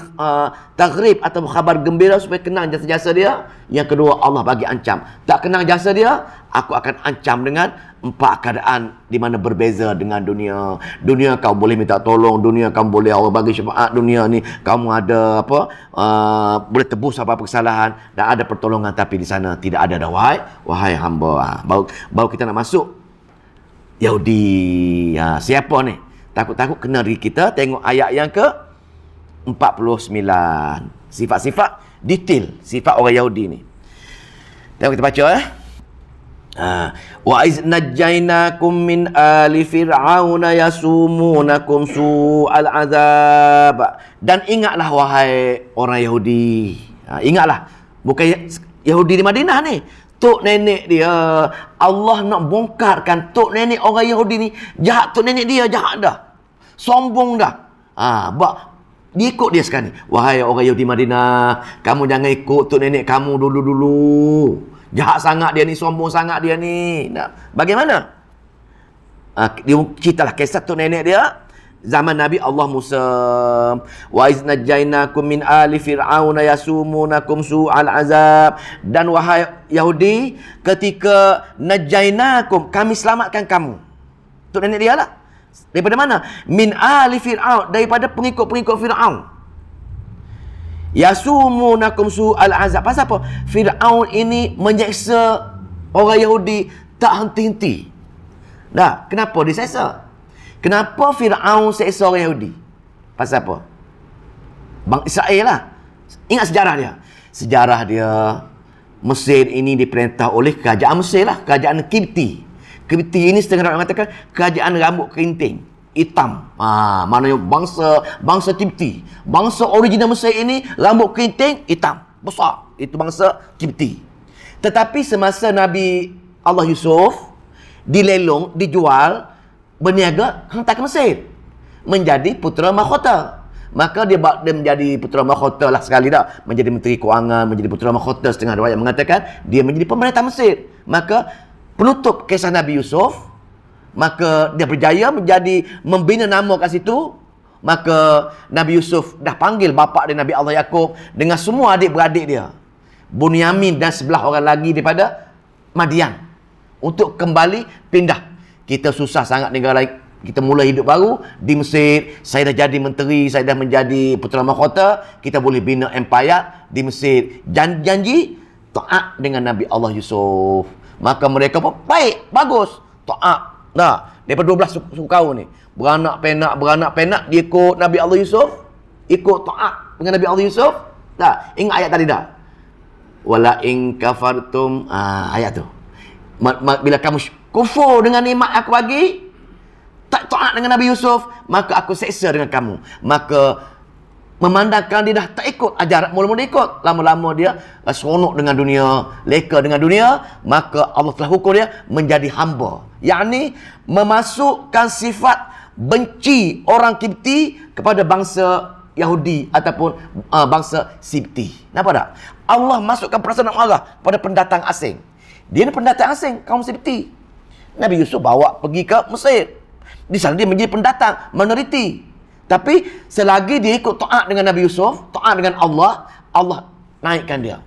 taghrib atau khabar gembira supaya kenang jasa-jasa dia. Yang kedua, Allah bagi ancam. Tak kenang jasa dia, aku akan ancam dengan 4 keadaan di mana berbeza dengan dunia. Dunia kau boleh minta tolong, dunia kamu boleh Allah bagi syafaat, dunia ni kamu ada boleh tebus apa kesalahan dan ada pertolongan. Tapi di sana tidak ada dah, wahai hamba. Baru kita nak masuk Yahudi. Siapa ni? Takut-takut kena diri kita. Tengok ayat yang ke 49. Sifat-sifat detail sifat orang Yahudi ni. Tengok kita baca wa iz najjainakum min ali fir'auna yasumunakum su'al azab. Dan ingatlah wahai orang Yahudi. Ingatlah, bukan Yahudi di Madinah ni, tok nenek dia. Allah nak bongkarkan tok nenek orang Yahudi ni jahat. Tok nenek dia jahat dah. Sombong dah. Dia ikut dia sekarang ni. Wahai orang Yahudi Madinah, kamu jangan ikut tok nenek kamu dulu-dulu. Jahat sangat dia ni, sombong sangat dia ni. Nah, bagaimana? Dia ceritalah kisah tok nenek dia. Zaman Nabi Allah Musa, wa iz najjaynakum min ali fir'auna yasumunakum su'al azab. Dan wahai Yahudi, ketika najjaynakum, kami selamatkan kamu. Tok nenek dia lah. Daripada mana? Min ali fir'aun, daripada pengikut-pengikut Fir'aun. Yasumunakum su'al azab. Pasal apa? Fir'aun ini menyeksa orang Yahudi tak henti-henti. Dah, kenapa diseksa? Kenapa Fir'aun seksa orang Yahudi? Pasal apa? Bang Israel lah. Ingat sejarah dia. Sejarah dia, Mesir ini diperintah oleh kerajaan Mesir lah. Kerajaan Kipti. Kipti ini setengah orang mengatakan kerajaan rambut kerinting. Hitam. Maknanya bangsa Kipti. Bangsa original Mesir ini rambut kerinting hitam. Besar. Itu bangsa Kipti. Tetapi semasa Nabi Allah Yusuf dilelong, dijual, berniaga, hantar ke Mesir. Menjadi putera mahkota. Maka dia menjadi putera mahkota lah sekali dah. Menjadi menteri kewangan, menjadi putera mahkota. Setengah riwayat mengatakan dia menjadi pemerintah Mesir. Maka penutup kisah Nabi Yusuf, maka dia berjaya membina nama kat situ. Maka Nabi Yusuf dah panggil bapa dia Nabi Allah Yaqub dengan semua adik-beradik dia, Bunyamin dan 11 orang lagi daripada Madian, untuk kembali pindah. Kita susah sangat negara lain. Kita mula hidup baru di Mesir. Saya dah jadi menteri, saya dah menjadi putera mahkota. Kita boleh bina empire di Mesir. Janji taat dengan Nabi Allah Yusuf. Maka mereka pun baik, bagus, taat. Nah, daripada 12 suku kaum ni, beranak penak dia ikut Nabi Allah Yusuf, ikut taat dengan Nabi Allah Yusuf. Dah, ingat ayat tadi dah. Wala in kafartum, ayat tu. Bila kamu kufur dengan nikmat aku bagi, tak taat dengan Nabi Yusuf, maka aku seksa dengan kamu. Maka memandangkan dia dah tak ikut ajaran, mula-mula ikut, lama-lama dia seronok dengan dunia, leka dengan dunia, maka Allah telah hukum dia menjadi hamba. Yakni memasukkan sifat benci orang Kipti kepada bangsa Yahudi ataupun bangsa Sibti. Nampak tak? Allah masukkan perasaan marah pada pendatang asing. Dia ni pendatang asing, kaum Sibti. Nabi Yusuf bawa pergi ke Mesir. Di sana dia menjadi pendatang, minoriti. Tapi selagi dia ikut taat dengan Nabi Yusuf, taat dengan Allah, Allah naikkan dia.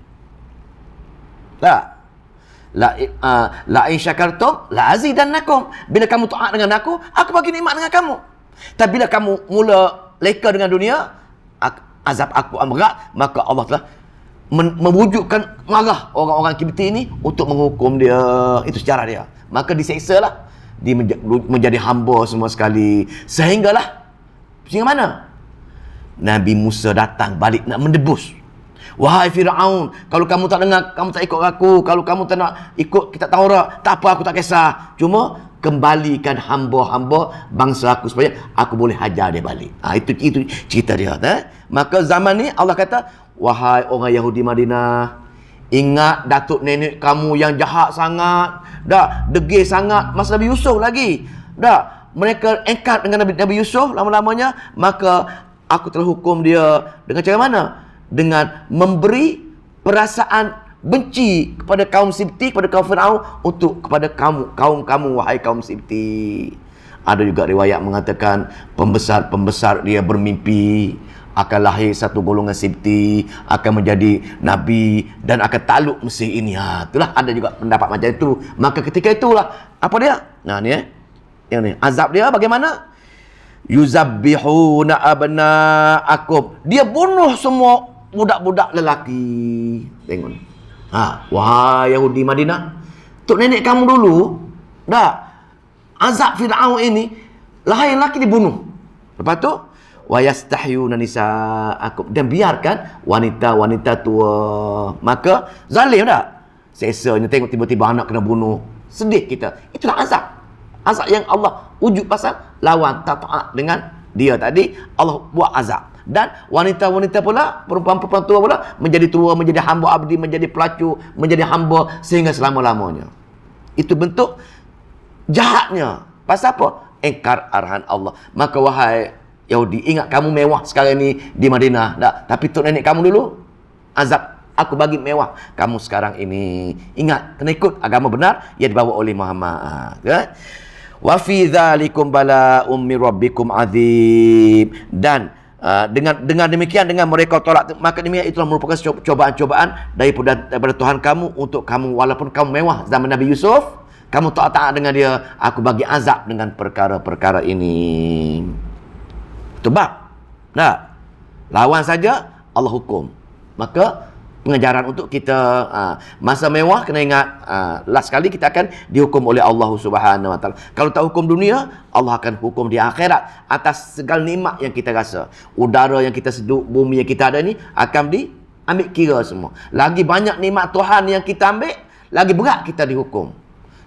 La in syakartum la azidannakum. Bila kamu taat dengan aku bagi nikmat dengan kamu. Tapi bila kamu mula leka dengan dunia, azab aku amat berat, maka Allah telah mewujudkan marah orang-orang Kipti ini untuk menghukum dia. Itu sejarah dia. Maka diseksa lah. Dia menjadi hamba semua sekali. Sehingga mana? Nabi Musa datang balik nak mendebus. Wahai Fir'aun, kalau kamu tak dengar, kamu tak ikut aku, kalau kamu tak nak ikut kitab Taurat, tak apa, aku tak kisah. Cuma kembalikan hamba-hamba bangsa aku supaya aku boleh hajar dia balik. Itu cerita dia. Maka zaman ni Allah kata, wahai orang Yahudi Madinah, ingat datuk nenek kamu yang jahat sangat, dah degil sangat masa Nabi Yusuf lagi. Dah mereka engkat dengan Nabi Yusuf lama-lamanya, maka aku telah hukum dia dengan cara mana? Dengan memberi perasaan benci kepada kaum Sibti, kepada kaum Fir'aun, kepada kaum wahai kaum Sibti. Ada juga riwayat mengatakan pembesar dia bermimpi akan lahir satu golongan Sibti, akan menjadi nabi dan akan takluk Mesir ini. Itulah ada juga pendapat macam itu. Maka ketika itulah apa dia? Yang ni azab dia bagaimana? Yuzabbihuna abna'akum. Dia bunuh semua budak-budak lelaki. Tengok ni. Wahai Yahudi Madinah, tok nenek kamu dulu dah azab Fir'aun ini, lahir lelaki dibunuh. Lepas tu wa yastahyuna nisa'akum, dan biarkan wanita-wanita tua. Maka zalim tak? Sesanya tengok tiba-tiba anak kena bunuh. Sedih kita. Itulah azab. Azab yang Allah wujud pasal lawan tak taat dengan dia tadi, Allah buat azab. Dan wanita-wanita pula, perempuan-perempuan tua pula menjadi tua, menjadi hamba abdi, menjadi pelacur, menjadi hamba sehingga selama-lamanya. Itu bentuk jahatnya. Pasal apa? engkar arahan Allah. Maka wahai Yahudi, ingat kamu mewah sekarang ni di Madinah. Tak? Tapi tok nenek kamu dulu azab aku bagi mewah. Kamu sekarang ini ingat kena ikut agama benar yang dibawa oleh Muhammad. Kan? Wa fi dzalikum bala'um min rabbikum azim. Dan dengan demikian, dengan mereka tolak, maka demikian itulah merupakan cobaan-cobaan daripada Tuhan kamu untuk kamu. Walaupun kamu mewah zaman Nabi Yusuf, kamu taat dengan dia, aku bagi azab dengan perkara-perkara ini. Tebak. Nah, lawan saja Allah hukum. Maka pengajaran untuk kita masa mewah kena ingat, last kali kita akan dihukum oleh Allah Subhanahu Wa Taala. Kalau tak hukum dunia, Allah akan hukum di akhirat atas segala nikmat yang kita rasa. Udara yang kita seduh, bumi yang kita ada ni akan diambil kira semua. Lagi banyak nikmat Tuhan yang kita ambil, lagi berat kita dihukum.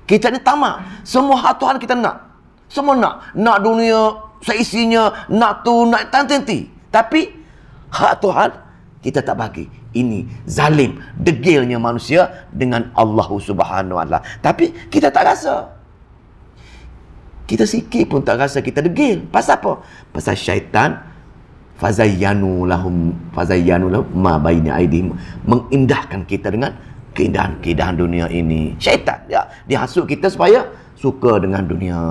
Kita ni tamak. Semua hak Tuhan kita nak. Semua nak. Nak dunia seisinya, nak tu, nak tenti. Tapi hak Tuhan kita tak bagi. Ini zalim, degilnya manusia dengan Allah Subhanahu Wa Taala. Tapi kita tak rasa. Kita sikit pun tak rasa kita degil. Pasal apa? Pasal syaitan fazayyanu lahum ma baina aydihim, mengindahkan kita dengan keindahan dunia ini. Syaitan dia hasut kita supaya suka dengan dunia.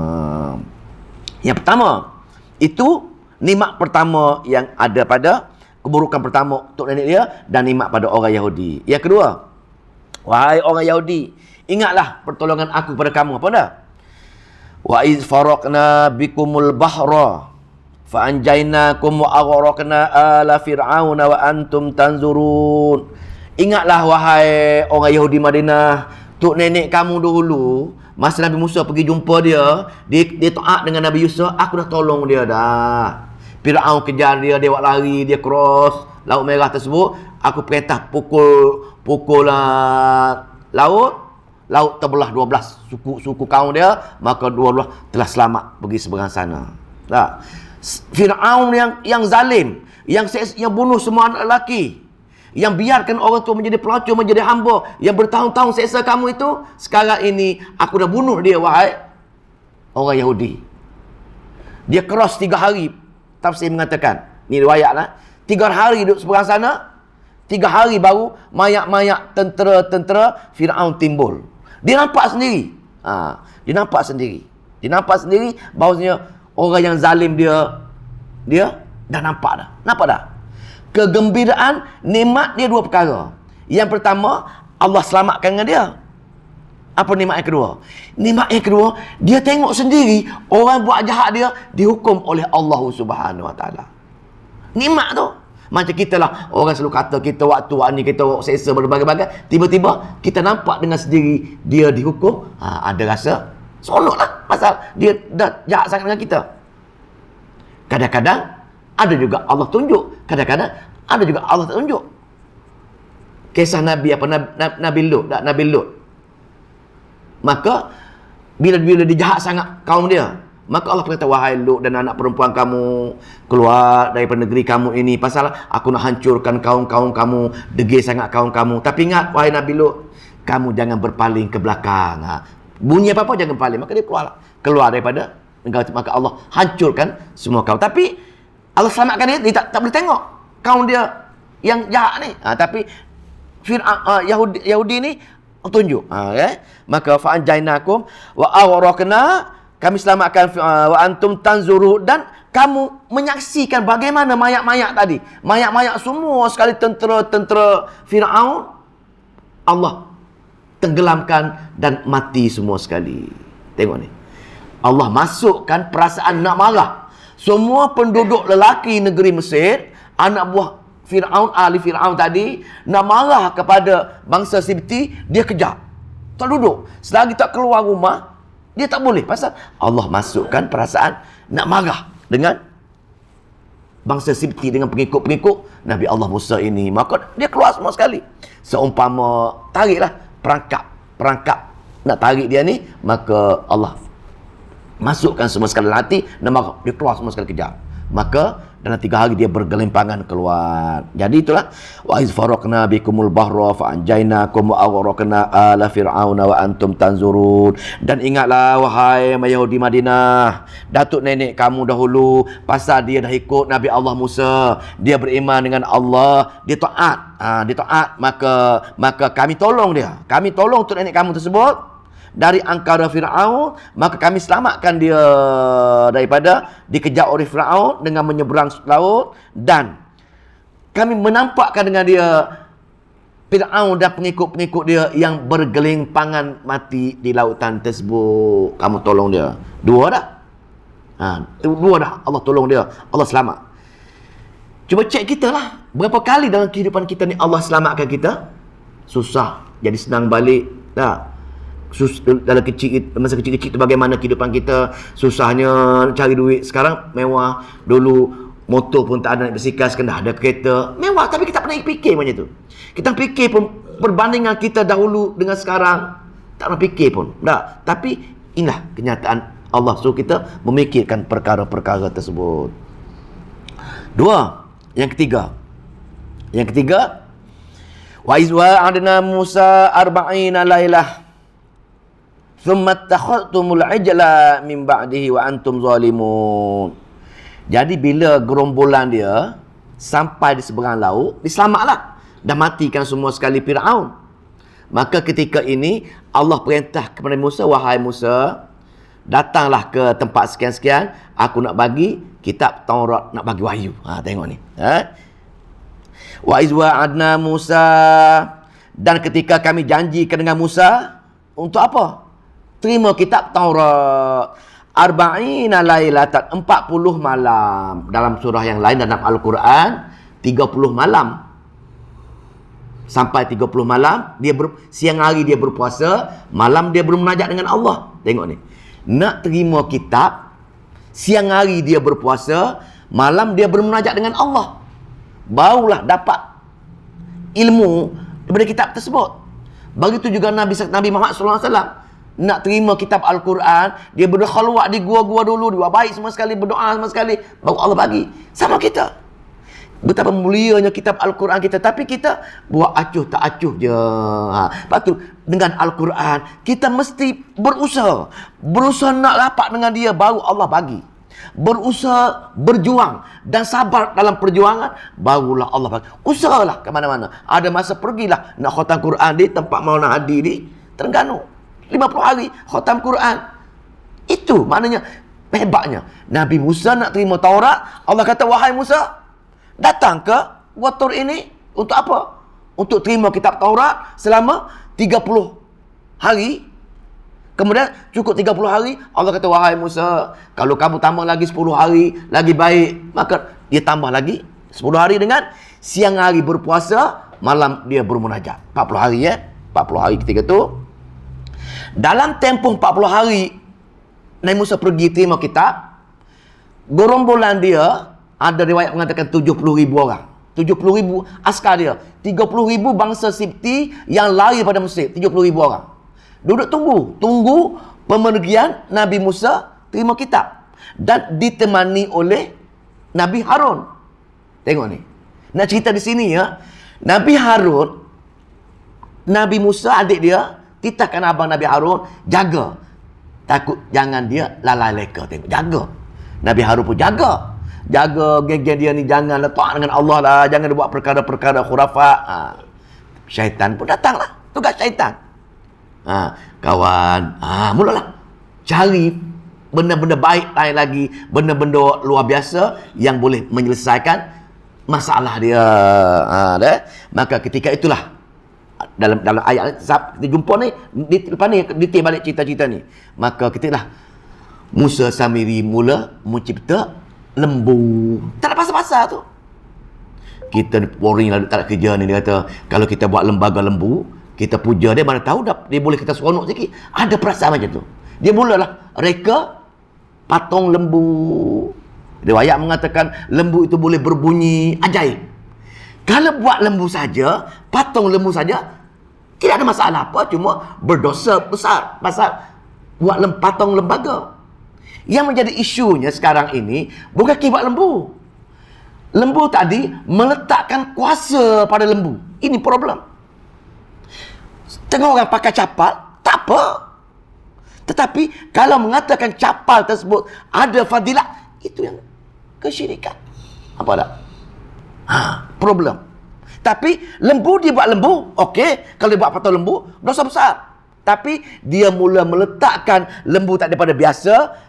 Yang pertama, itu nikmat pertama yang ada pada keburukan pertama untuk nenek dia, dan nikmat pada orang Yahudi. Yang kedua, wahai orang Yahudi, ingatlah pertolongan aku pada kamu. Apa dah? Wa iz faraqna bikumul bahra fa anjaynakum wa aghraqna ala fir'auna wa antum tanzurun. Ingatlah wahai orang Yahudi Madinah, tok nenek kamu dulu masa Nabi Musa pergi jumpa dia taat dengan Nabi Yusuf, aku dah tolong dia dah. Fir'aun kejar dia, dia buat lari, dia cross Laut Merah tersebut. Aku perintah pukul laut terbelah 12 suku kaum dia, maka 12 telah selamat pergi seberang sana. Tak? Fir'aun yang zalim, yang bunuh semua anak lelaki, yang biarkan orang tu menjadi pelacur, menjadi hamba, yang bertahun-tahun seksa kamu itu, sekarang ini aku dah bunuh dia, wahai orang Yahudi. Dia cross 3 hari. Tafsir mengatakan, ni riwayat lah, 3 hari duduk seberang sana, 3 hari baru mayat-mayat tentera Fir'aun timbul. Dia nampak sendiri. Dia nampak sendiri bahawasanya orang yang zalim dia dah nampak dah. Nampak dah? Kegembiraan, nikmat dia 2 perkara. Yang pertama, Allah selamatkan dengan dia. Apa nikmat yang kedua? Nikmat yang kedua, dia tengok sendiri orang buat jahat dia dihukum oleh Allah Subhanahu Wa Taala. Nikmat tu. Macam kita lah, orang selalu kata kita waktu ni kita seksa berbagai-bagai, tiba-tiba kita nampak dengan sendiri dia dihukum, ada rasa seronok lah, pasal dia dah jahat sangat dengan kita. Kadang-kadang ada juga Allah tunjuk, kadang-kadang ada juga Allah tak tunjuk. Kisah Nabi Nabi Lut. Maka bila dia jahat sangat kaum dia, maka Allah berkata, wahai Lut dan anak perempuan kamu, keluar daripada negeri kamu ini, pasal aku nak hancurkan kaum-kaum kamu, degil sangat kaum kamu. Tapi ingat wahai Nabi Lut, kamu jangan berpaling ke belakang. Bunyi apa-apa jangan berpaling. Maka dia keluar daripada negara, maka Allah hancurkan semua kaum. Tapi Allah selamatkan dia tak boleh tengok kaum dia yang jahat ni. Tapi Yahudi ni tunjuk. Maka fa'anjainakum wa awraqna, kami selamatkan wa antum tanzuru, dan kamu menyaksikan bagaimana mayat-mayat tadi. Mayat-mayat semua sekali tentera Fir'aun Allah tenggelamkan dan mati semua sekali. Tengok ni. Allah masukkan perasaan nak marah. Semua penduduk lelaki negeri Mesir, anak buah Fir'aun, ahli Fir'aun tadi, nak marah kepada bangsa Sibti, dia kejar. Tak duduk. Selagi tak keluar rumah, dia tak boleh. Pasal Allah masukkan perasaan nak marah dengan bangsa Sibti, dengan pengikut-pengikut Nabi Allah Musa ini. Maka dia keluar semua sekali. Seumpama tariklah perangkap nak tarik dia ni, maka Allah masukkan semua sekali hati, dan maka dia keluar semua sekali kejar. Maka Dalam 3 hari dia bergelimpangan keluar. Jadi itulah wa iz faraqna bikumul bahra fa anjaynakum wa aghraqna ala fir'auna wa antum tanzurun. Dan ingatlah wahai Yahudi Madinah, datuk nenek kamu dahulu pasal dia dah ikut Nabi Allah Musa, dia beriman dengan Allah, dia taat. Dia taat, maka kami tolong dia. Kami tolong tok nenek kamu tersebut dari angkara Fir'aun, maka kami selamatkan dia daripada dikejar oleh Fir'aun dengan menyeberang laut, dan kami menampakkan dengan dia Fir'aun dan pengikut-pengikut dia yang bergelimpangan mati di lautan tersebut. Kamu tolong dia. 2 dah. 2 dah. Allah tolong dia. Allah selamat. Cuba cek kita lah. Berapa kali dalam kehidupan kita ni Allah selamatkan kita? Susah. Jadi senang balik. Dah. Dalam masa kecil-kecil tu bagaimana kehidupan kita, susahnya cari duit. Sekarang mewah. Dulu motor pun tak ada, naik basikal, sekarang dah ada kereta mewah, tapi kita tak pernah fikir macam tu. Kita fikir pun perbandingan kita dahulu dengan sekarang tak pernah fikir pun dah. Tapi inilah kenyataan Allah suruh kita memikirkan perkara-perkara tersebut. 2. Yang ketiga, wa izwa adna Musa 40 lailah thumma takhadtumul ajla min ba'dihi wa antum zalimun. Jadi bila gerombolan dia sampai di seberang laut, diselamatlah. Dah matikan semua sekali Fir'aun. Maka ketika ini Allah perintah kepada Musa, wahai Musa, datanglah ke tempat sekian-sekian, aku nak bagi kitab Taurat, nak bagi wahyu. Tengok ni. Wa izwa adna Musa, dan ketika kami janjikan dengan Musa, untuk apa? Terima kitab Taurat. 40 lailatan, 40 malam. Dalam surah yang lain dalam Al-Quran 30 malam. Sampai 30 malam siang hari dia berpuasa, malam dia bermunajat dengan Allah. Tengok ni. Nak terima kitab, siang hari dia berpuasa, malam dia bermunajat dengan Allah. Barulah dapat ilmu daripada kitab tersebut. Begitu juga Nabi Muhammad SAW. Nak terima kitab Al-Quran, dia berkhalwat di gua-gua dulu, dia buat baik semua sekali, berdoa semua sekali, baru Allah bagi. Sama kita. Betapa mulianya kitab Al-Quran kita, tapi kita buat acuh tak acuh je. Lepas tu, dengan Al-Quran, kita mesti berusaha nak rapat dengan dia, baru Allah bagi. Berusaha, berjuang dan sabar dalam perjuangan, barulah Allah bagi. Usahalah ke mana-mana. Ada masa pergilah nak khatam Quran di tempat Maulana Hadi di Terengganu. 50 hari khatam Quran. Itu maknanya hebatnya. Nabi Musa nak terima Taurat, Allah kata, wahai Musa, datang ke Gua Tur ini untuk apa? Untuk terima kitab Taurat selama 30 hari. Kemudian cukup 30 hari, Allah kata, wahai Musa, kalau kamu tambah lagi 10 hari, lagi baik. Maka dia tambah lagi 10 hari dengan siang hari berpuasa, malam dia bermunajat. 40 hari 40 hari ketika tu. Dalam tempoh 40 hari Nabi Musa pergi terima kitab, gerombolan dia ada riwayat mengatakan 70,000 orang. 70,000 askar dia. 30,000 bangsa Sibti yang lari pada Mesir. 30,000 orang. Duduk tunggu pemergian Nabi Musa terima kitab. Dan ditemani oleh Nabi Harun. Tengok ni. Nak cerita di sini ya. Nabi Harun, Nabi Musa adik dia, titahkan abang Nabi Harun, jaga. Takut jangan dia lalai leka. Tengok, jaga. Nabi Harun pun jaga. Jaga geng-geng dia ni, jangan letak dengan Allah lah. Jangan dia buat perkara-perkara khurafat. Syaitan pun datanglah. Tugas syaitan. Kawan. Mulalah. Cari benda-benda baik lain lagi. Benda-benda luar biasa yang boleh menyelesaikan masalah dia. Maka ketika itulah, dalam ayat kita jumpa ni, lepas ni detail balik cerita-cerita ni. Maka ketiklah Musa Samiri mula mencipta lembu. Tak ada pasal-pasal tu. Kita boring lah, tak ada kerja ni. Dia kata, kalau kita buat lembaga lembu, kita puja dia, mana tahu dia boleh kita seronok sikit. Ada perasaan macam tu. Dia mulalah reka patung lembu. Riwayat mengatakan lembu itu boleh berbunyi ajaib. Kalau buat lembu saja, patung lembu saja, tidak ada masalah apa, cuma berdosa besar pasal buat patung lembaga. Yang menjadi isunya sekarang ini bukan buat lembu. lembu tadi meletakkan kuasa pada lembu. Ini problem. Tengok orang pakai capal, tak apa. Tetapi kalau mengatakan capal tersebut ada fadilat, itu yang kesyirikan. Apa tak? Problem. Tapi lembu dia buat lembu, okey. Kalau dia buat patung lembu, dosa besar. Tapi dia mula meletakkan lembu tak daripada biasa.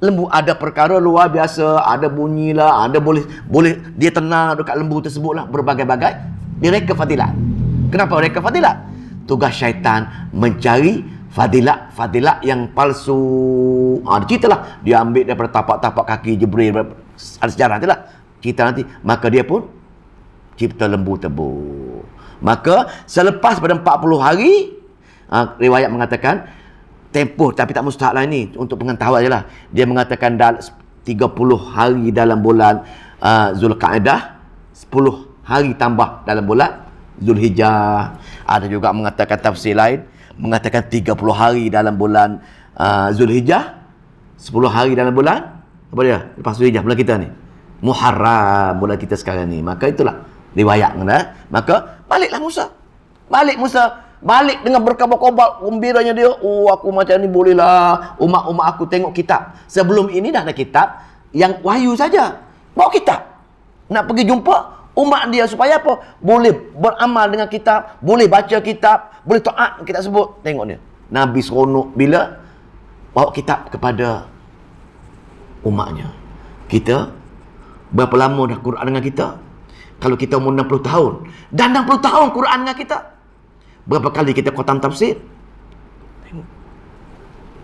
Lembu ada perkara luar biasa, ada bunyi lah, ada boleh dia tenang dekat lembu tersebut lah, berbagai-bagai. Dia reka fadilat. Kenapa reka fadilat? Tugas syaitan mencari fadilat yang palsu. Ceritalah dia ambil daripada tapak-tapak kaki Jibril, ada sejarah nantilah. Cerita nanti, maka dia pun cipta lembu tebu. Maka selepas pada 40 hari, riwayat mengatakan tempoh, tapi tak mustahak lah ini, untuk pengetahuan je lah. Dia mengatakan 30 hari dalam bulan Zulkaidah, 10 hari tambah dalam bulan Zulhijjah. Ada juga mengatakan tafsir lain, mengatakan 30 hari dalam bulan Zulhijjah, 10 hari dalam bulan, apa dia? Lepas Zulhijjah, bulan kita ni. Muharram, bulan kita sekarang ni. Maka itulah riwayat. Maka baliklah Musa. Balik dengan berkabar-kabar gembiranya dia. Oh, aku macam ni bolehlah. Umat-umat aku tengok kitab. Sebelum ini dah ada kitab yang wahyu saja. Bawa kitab. Nak pergi jumpa umat dia supaya apa? Boleh beramal dengan kitab, boleh baca kitab, boleh taat kitab sebut. Tengok dia. Nabi seronok bila bawa kitab kepada umatnya. Kita berapa lama dah Quran dengan kita? Kalau kita umur 60 tahun. Dan 60 tahun Quran dengan kita. Berapa kali kita khatam tafsir? Tengok.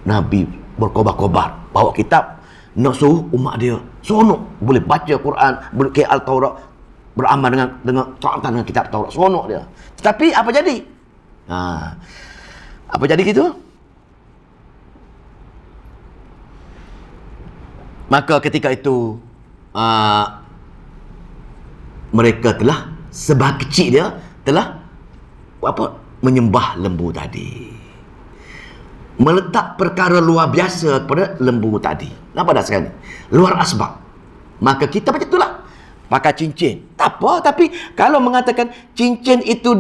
Nabi berkobar-kobar. Bawa kitab. Nak suruh umat dia. Seronok. Boleh baca Quran. Boleh ke Al-Taurat. Beramal dengan taatan dengan kitab Taurat. Seronok dia. Tetapi apa jadi? Apa jadi gitu? Maka ketika itu mereka telah, sebab kecil dia telah menyembah lembu tadi, meletak perkara luar biasa kepada lembu tadi. Nampak tak sekali? Luar asbab. Maka kita macam itulah, pakai cincin tak apa. Tapi kalau mengatakan cincin itu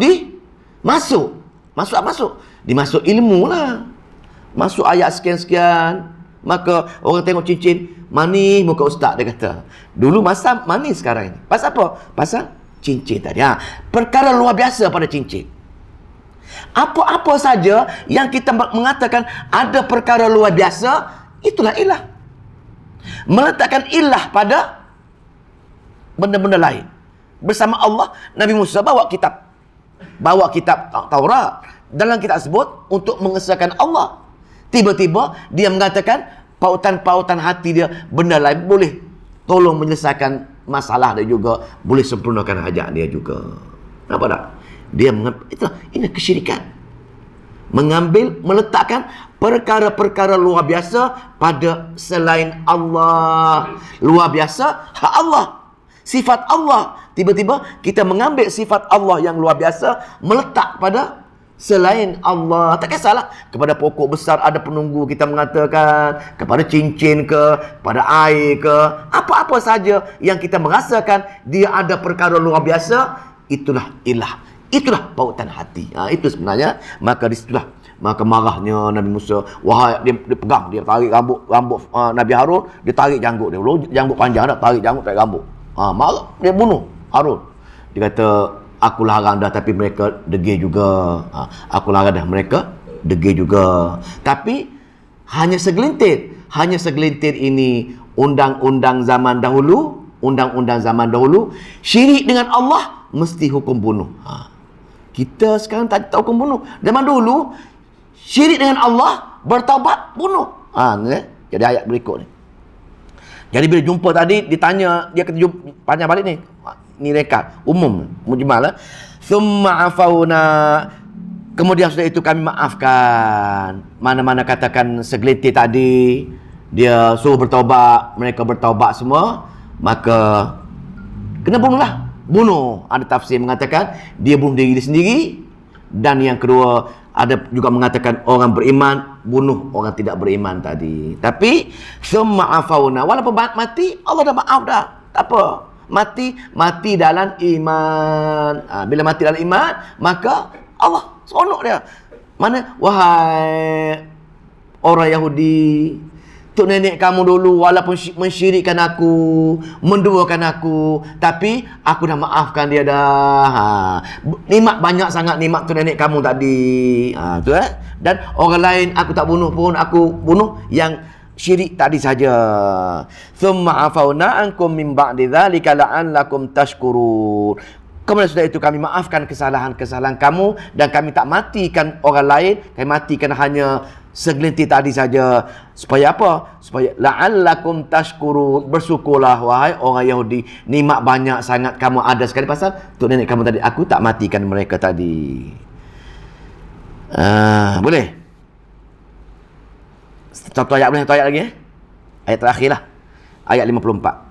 masuk dimasuk ilmu lah, masuk ayat sekian-sekian. Maka orang tengok cincin, manis muka ustaz, dia kata. Dulu masa manis, sekarang ini. Pasal apa? Pasal cincin tadi. Perkara luar biasa pada cincin. Apa-apa saja yang kita mengatakan ada perkara luar biasa, itulah ilah. Meletakkan ilah pada benda-benda lain. Bersama Allah, Nabi Musa bawa kitab Taurat. Dalam kitab tersebut untuk mengesahkan Allah. Tiba-tiba dia mengatakan pautan-pautan hati dia, benda lain boleh tolong menyelesaikan masalah dia juga, boleh sempurnakan hajat dia juga. Nampak tak? Dia ini kesyirikan. Meletakkan perkara-perkara luar biasa pada selain Allah. Luar biasa hak Allah, sifat Allah. Tiba-tiba kita mengambil sifat Allah yang luar biasa, meletak pada selain Allah. Tak kisahlah kepada pokok besar ada penunggu, kita mengatakan kepada cincin ke, kepada air ke, apa-apa saja yang kita merasakan dia ada perkara luar biasa, itulah ilah, itulah pautan hati. Itu sebenarnya. Maka disitulah maka marahnya Nabi Musa. Wahai, dia pegang, dia tarik rambut Nabi Harun, dia tarik janggut dia. Janggut panjang dah, tarik janggut, tarik rambut. Marah, dia bunuh Harun. Dia kata, aku larang dah, tapi mereka degil juga. Aku larang dah, mereka degil juga. Tapi hanya segelintir ini undang-undang zaman dahulu, syirik dengan Allah mesti hukum bunuh. Kita sekarang tak tahu hukum bunuh. Zaman dulu syirik dengan Allah, bertaubat, bunuh. Jadi ayat berikut ni. Jadi bila jumpa tadi, ditanya, dia kata panjang balik ni. Ni rekat umum mujmal. Thumma afauna, kemudian sudah itu kami maafkan mana-mana katakan segelintir tadi, dia suruh bertaubat, mereka bertaubat semua, maka kena bunuh. Ada tafsir mengatakan dia bunuh diri dia sendiri, dan yang kedua ada juga mengatakan orang beriman bunuh orang tidak beriman tadi. Tapi thumma afauna, walaupun mati Allah dah maaf dah, tak apa. Mati dalam iman. Bila mati dalam iman, maka Allah seronok dia. Mana? Wahai orang Yahudi, tok nenek kamu dulu walaupun mensyirikkan aku, menduakan aku, tapi aku dah maafkan dia dah. Nikmat banyak sangat nikmat tok nenek kamu tadi. Tu Dan orang lain aku tak bunuh pun, aku bunuh yang syirik tadi saja. Thumma afauna ankum min ba'di dzalika la'allakum tashkurun. Kemudian sudah itu kami maafkan kesalahan-kesalahan kamu dan kami tak matikan orang lain, kami matikan hanya segelintir tadi saja. Supaya apa? Supaya la'allakum tashkurun, bersyukurlah wahai orang Yahudi, nikmat banyak sangat kamu ada sekali pasal tok nenek kamu tadi, aku tak matikan mereka tadi. Boleh? Satu ayat boleh, satu ayat lagi Ayat terakhir lah. Ayat 54.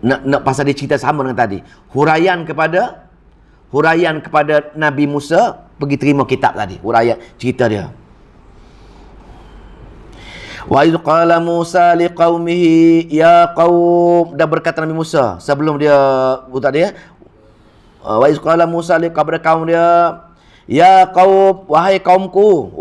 Nak pasal dia cerita sama dengan tadi. Huraian kepada Nabi Musa pergi terima kitab tadi. Huraian cerita dia. Wa idh qala Musa liqaumihi ya qaum, dah berkata Nabi Musa sebelum dia buta dia. Wa idh qala Musa kepada kaum dia, ya qaum, wahai kaumku,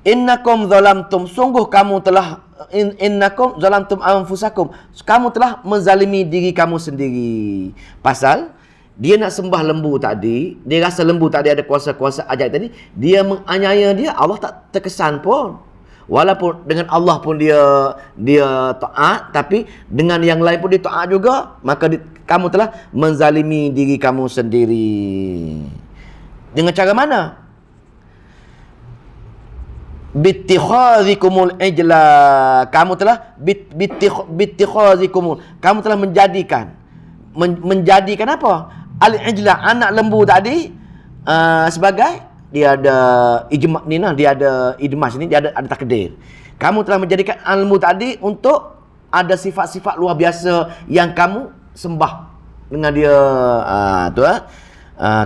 innakum zalamtum, sungguh kamu telah innakum zalamtum anfusakum, kamu telah menzalimi diri kamu sendiri. Pasal dia nak sembah lembu tadi, dia rasa lembu tadi ada kuasa-kuasa ajaib tadi, dia menganiaya dia, Allah tak terkesan pun. Walaupun dengan Allah pun dia taat, tapi dengan yang lain pun dia taat juga, maka kamu telah menzalimi diri kamu sendiri. Dengan cara mana? Bittikhazikumul ijla, kamu telah bittikhazikumul, kamu telah menjadikan apa? Al-ijla, anak lembu tadi, sebagai dia ada ijma ni nah, dia ada idmas ni, dia ada takdir. Kamu telah menjadikan lembu tadi untuk ada sifat-sifat luar biasa yang kamu sembah dengan dia.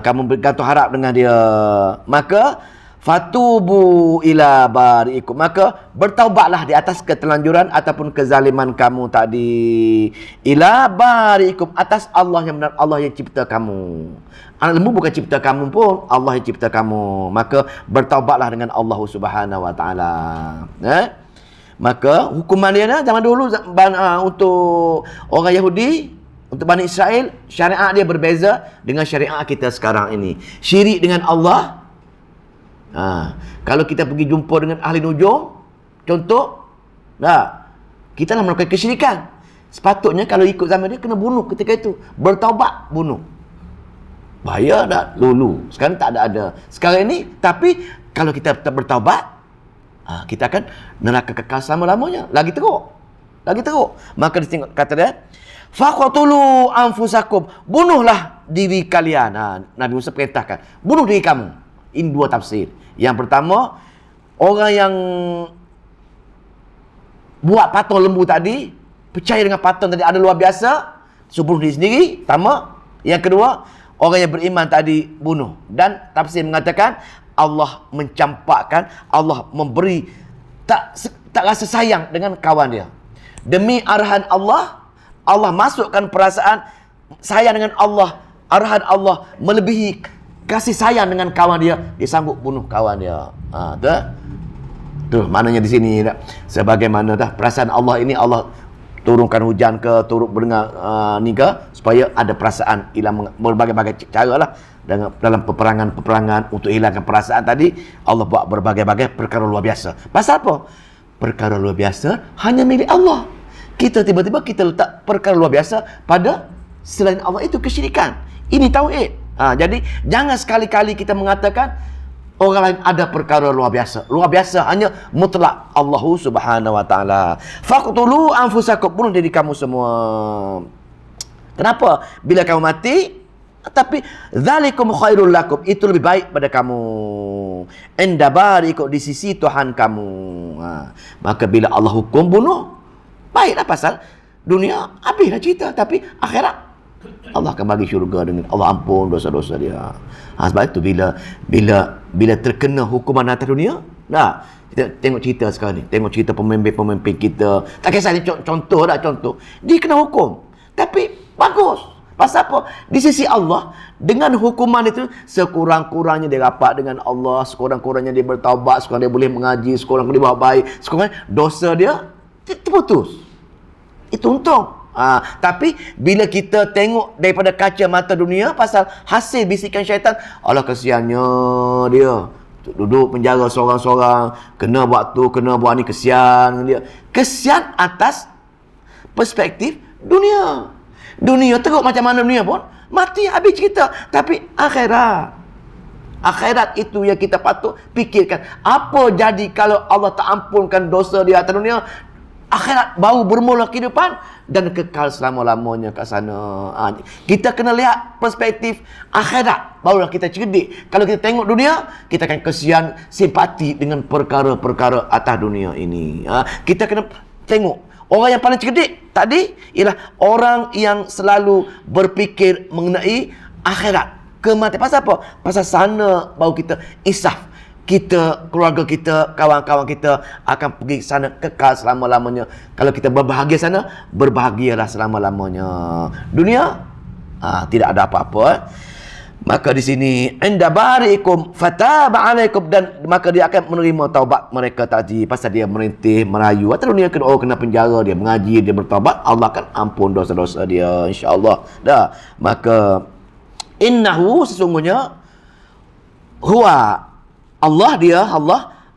Kamu bergantung harap dengan dia. Maka fatubu ila bariikum, maka bertaubatlah di atas ketelanjuran ataupun kezaliman kamu tadi. Ila bariikum, atas Allah yang benar, Allah yang cipta kamu. Anak lembu bukan cipta kamu pun, Allah yang cipta kamu. Maka bertaubatlah dengan Allah Subhanahu wa taala. Maka hukuman dia zaman dulu untuk orang Yahudi, untuk Bani Israel, syariat dia berbeza dengan syariat kita sekarang ini. Syirik dengan Allah. Kalau kita pergi jumpa dengan ahli nujum, contoh, kita nak melakukan kesyirikan. Sepatutnya kalau ikut zaman dia, kena bunuh ketika itu. Bertaubat, bunuh. Bahaya dah dulu. Sekarang tak ada. Sekarang ini, tapi kalau kita tetap bertaubat, kita akan neraka kekal selama-lamanya. Lagi teruk. Maka kata dia, faqatulu anfusakum, bunuhlah diri kalian. Nabi Musa perintahkan, bunuh diri kamu. Ini dua tafsir. Yang pertama, orang yang buat patung lembu tadi, percaya dengan patung tadi ada luar biasa, bunuh diri sendiri. Pertama. Yang kedua, orang yang beriman tadi bunuh. Dan tafsir mengatakan Allah mencampakkan, Allah memberi tak rasa sayang dengan kawan dia. Demi arahan Allah, Allah masukkan perasaan sayang dengan Allah, arahan Allah melebihi kasih sayang dengan kawan dia, dia sanggup bunuh kawan dia. Tuh maknanya di sini sebagaimana perasaan Allah ini, Allah turunkan hujan ke, turut berdengar ni ke, supaya ada perasaan, hilang berbagai-bagai cara lah dalam peperangan untuk hilangkan perasaan tadi. Allah buat berbagai-bagai perkara luar biasa. Pasal apa? Perkara luar biasa hanya milik Allah. Kita tiba-tiba kita letak perkara luar biasa pada selain Allah, itu kesyirikan. Ini tauhid. Jadi jangan sekali-kali kita mengatakan orang lain ada perkara luar biasa. Luar biasa hanya mutlak Allah Subhanahu wa taala. Faqtulu anfusakum, bunuh diri kamu semua. Kenapa? Bila kamu mati, tapi zalikum khairul lakum, itu lebih baik pada kamu. Inda barikum, di sisi Tuhan kamu. Maka bila Allah hukum bunuh, baiklah, pasal dunia habislah cerita, tapi akhirat Allah akan bagi syurga dengan Allah ampun dosa-dosa dia. Sebab itu bila terkena hukuman atas dunia, kita tengok cerita sekarang ni, tengok cerita pemimpin-pemimpin kita. Tak kisah ni contoh, dia kena hukum. Tapi bagus. Pasal apa? Di sisi Allah, dengan hukuman itu, sekurang-kurangnya dia rapat dengan Allah, sekurang-kurangnya dia bertaubat, sekurang dia boleh mengaji, sekurang-kurangnya dia buat baik, sekurang dosa dia terputus. Itu untung. Tapi bila kita tengok daripada kaca mata dunia pasal hasil bisikan syaitan, Allah kesiannya dia duduk penjara seorang-seorang, kena buat tu, kena buat ni, kesian dia. Kesian atas perspektif dunia. Dunia teruk macam mana dunia pun, mati habis cerita. Tapi akhirat itu yang kita patut fikirkan. Apa jadi kalau Allah tak ampunkan dosa di atas dunia? Akhirat baru bermula kehidupan dan kekal selama-lamanya kat sana. Kita kena lihat perspektif akhirat, barulah kita cerdik. Kalau kita tengok dunia, kita akan kesian, simpati dengan perkara-perkara atas dunia ini. Kita kena tengok. Orang yang paling cerdik tadi ialah orang yang selalu berfikir mengenai akhirat, kematian. Pasal apa? Pasal sana baru kita insaf. Kita, keluarga kita, kawan-kawan kita akan pergi sana kekal selama-lamanya. Kalau kita berbahagia sana, berbahagialah selama-lamanya. Dunia tidak ada apa-apa. Maka di sini inda bari'ikum fataba 'alaikum, dan maka dia akan menerima taubat mereka tadi. Pasal dia merintih, merayu atas dunia, kena penjara, dia mengaji, dia bertaubat, Allah akan ampun dosa-dosa dia, insya-Allah. Maka innahu, sesungguhnya, huwa Allah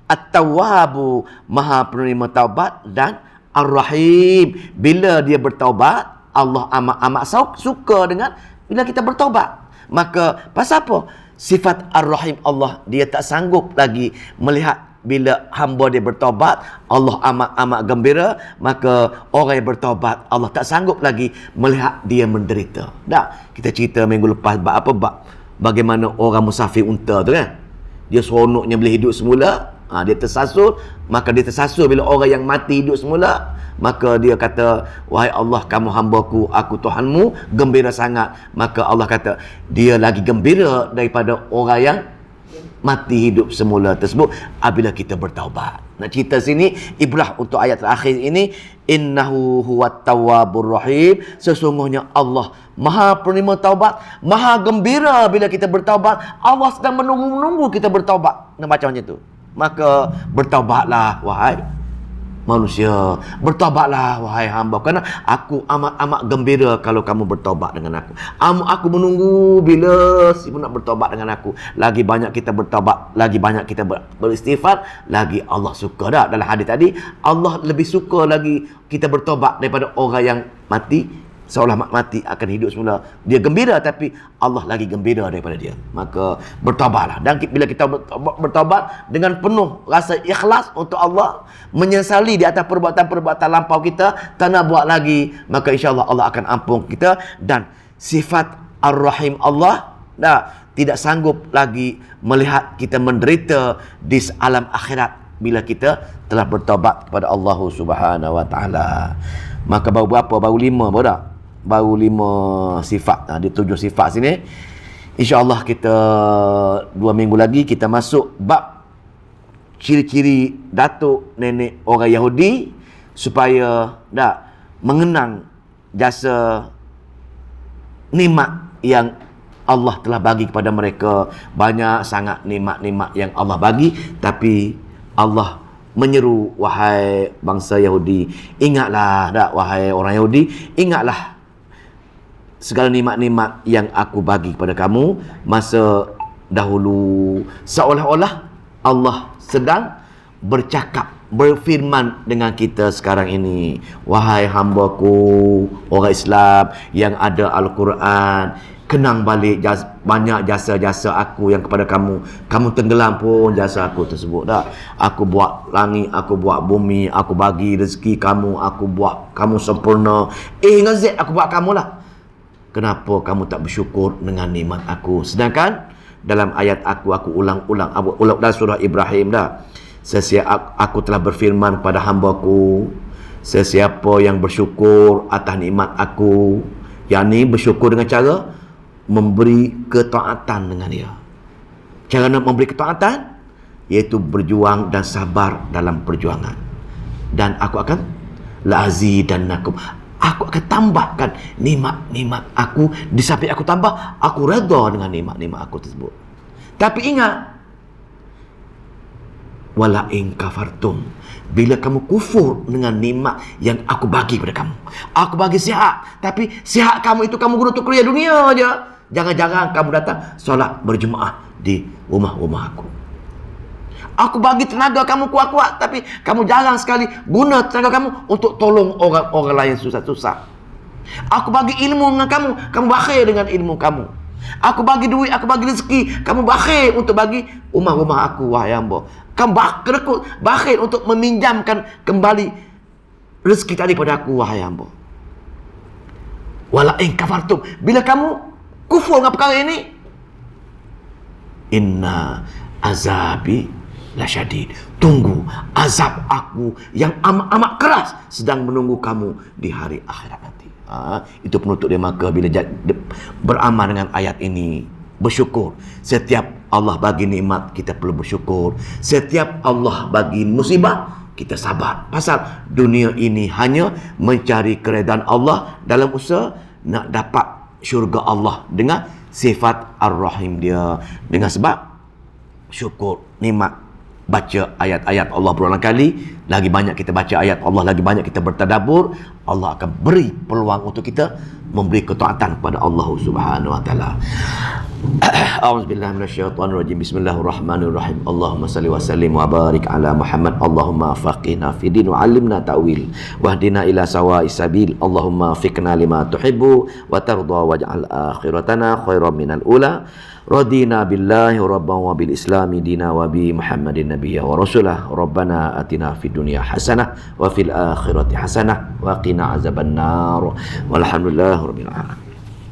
At-Tawwabu, Maha penerima taubat, dan Ar-Rahim. Bila dia bertaubat, Allah amat suka dengan bila kita bertaubat. Maka pasal apa? Sifat Ar-Rahim Allah, dia tak sanggup lagi melihat bila hamba dia bertaubat, Allah amat gembira. Maka orang yang bertaubat, Allah tak sanggup lagi melihat dia menderita. Kita cerita minggu lepas bagaimana orang musafir unta tu kan. Dia seronoknya boleh hidup semula, dia tersasul. Maka dia tersasul bila orang yang mati hidup semula. Maka dia kata, wahai Allah, kamu hambaku, aku Tuhanmu, gembira sangat. Maka Allah kata, dia lagi gembira daripada orang yang mati hidup semula tersebut apabila kita bertaubat. Nak cerita sini ibrah untuk ayat terakhir ini, innahu huwat tawwabur rahim, sesungguhnya Allah Maha penerima taubat, Maha gembira bila kita bertaubat. Allah sedang menunggu kita bertaubat. Nak baca macam tu. Maka bertaubatlah wahai manusia, bertaubatlah wahai hamba, kerana aku amat gembira kalau kamu bertaubat dengan aku. Aku menunggu bila si nak bertaubat dengan aku. Lagi banyak kita bertaubat, lagi banyak kita beristighfar, lagi Allah suka. Dalam hadis tadi, Allah lebih suka lagi kita bertaubat daripada orang yang mati, seolah mati akan hidup semula. Dia gembira, tapi Allah lagi gembira daripada dia. Maka bertaubatlah. Dan bila kita bertaubat dengan penuh rasa ikhlas untuk Allah, menyesali di atas perbuatan-perbuatan lampau kita, tak nak buat lagi, maka insya-Allah Allah akan ampun kita. Dan sifat Ar-Rahim Allah tidak sanggup lagi melihat kita menderita di alam akhirat bila kita telah bertaubat kepada Allah Subhanahu Wa Taala. Maka baru 5 baru 5 sifat. Dia 7 sifat sini. InsyaAllah kita 2 minggu lagi kita masuk bab ciri-ciri datuk nenek orang Yahudi, supaya mengenang jasa nikmat yang Allah telah bagi kepada mereka. Banyak sangat nikmat-nikmat yang Allah bagi, tapi Allah menyeru, wahai bangsa Yahudi, ingatlah, wahai orang Yahudi, ingatlah segala nikmat-nikmat yang aku bagi kepada kamu masa dahulu. Seolah-olah Allah sedang berfirman dengan kita sekarang ini, wahai hambaku orang Islam yang ada Al-Quran, kenang balik banyak jasa-jasa aku yang kepada kamu. Kamu tenggelam pun jasa aku tersebut. Aku buat langit, aku buat bumi, aku bagi rezeki kamu, aku buat kamu sempurna. Dengan Z aku buat kamu lah. Kenapa kamu tak bersyukur dengan nikmat aku? Sedangkan dalam ayat aku ulang-ulang dalam surah Ibrahim aku telah berfirman kepada hambaku, sesiapa yang bersyukur atas nikmat aku Yang ni bersyukur dengan cara memberi ketaatan dengan dia. Cara nak memberi ketaatan iaitu berjuang dan sabar dalam perjuangan. Dan aku akan la'azidannakum, aku akan tambahkan nikmat-nikmat aku. Di samping aku tambah, aku redha dengan nikmat-nikmat aku tersebut. Tapi ingat, wala in kafartum, bila kamu kufur dengan nikmat yang aku bagi kepada kamu. Aku bagi sihat, tapi sihat kamu itu kamu guna untuk kerja dunia aja. Jangan-jangan kamu datang solat berjemaah di rumah-rumah aku. Aku bagi tenaga kamu kuat-kuat, tapi kamu jarang sekali guna tenaga kamu untuk tolong orang-orang lain susah-susah. Aku bagi ilmu dengan kamu bakhil dengan ilmu kamu. Aku bagi duit, aku bagi rezeki, kamu bakhil untuk bagi rumah-rumah aku, wahai hamba. Kamu bakhil untuk meminjamkan kembali rezeki tadi pada aku, wahai hamba. Wala in kafartum, bila kamu kufur dengan perkara ini, inna azabi lasyadid, tunggu azab aku yang amat keras sedang menunggu kamu di hari akhirat nanti. Itu penutup dia. Maka bila beramal dengan ayat ini, bersyukur. Setiap Allah bagi nikmat, kita perlu bersyukur. Setiap Allah bagi musibah, kita sabar. Pasal dunia ini hanya mencari keredaan Allah dalam usaha nak dapat syurga Allah dengan sifat Ar-Rahim dia. Dengan sebab syukur nikmat, baca ayat-ayat Allah berulang kali. Lagi banyak kita baca ayat Allah, lagi banyak kita bertadabbur, Allah akan beri peluang untuk kita memberi ketaatan kepada Allah Subhanahu wa taala. A'udzubillahi minasyaitonir rajim. Bismillahirrahmanirrahim. Allahumma salli wa sallim wa barik ala Muhammad. Allahumma faqihna fid din wa 'allimna ta'wil wahdina ila sawa'is sabil. Allahumma fiqna lima tuhibbu wa tarda waj'al akhiratana khairan minal ula. Radina billahi rabban wa bil islami dina wa bi Muhammadin nabiyya wa rasulah. Rabbana atina fid dunya hasanah wa fil akhirati hasanah wa qina azabannar. Walhamdulillahirabbil alamin.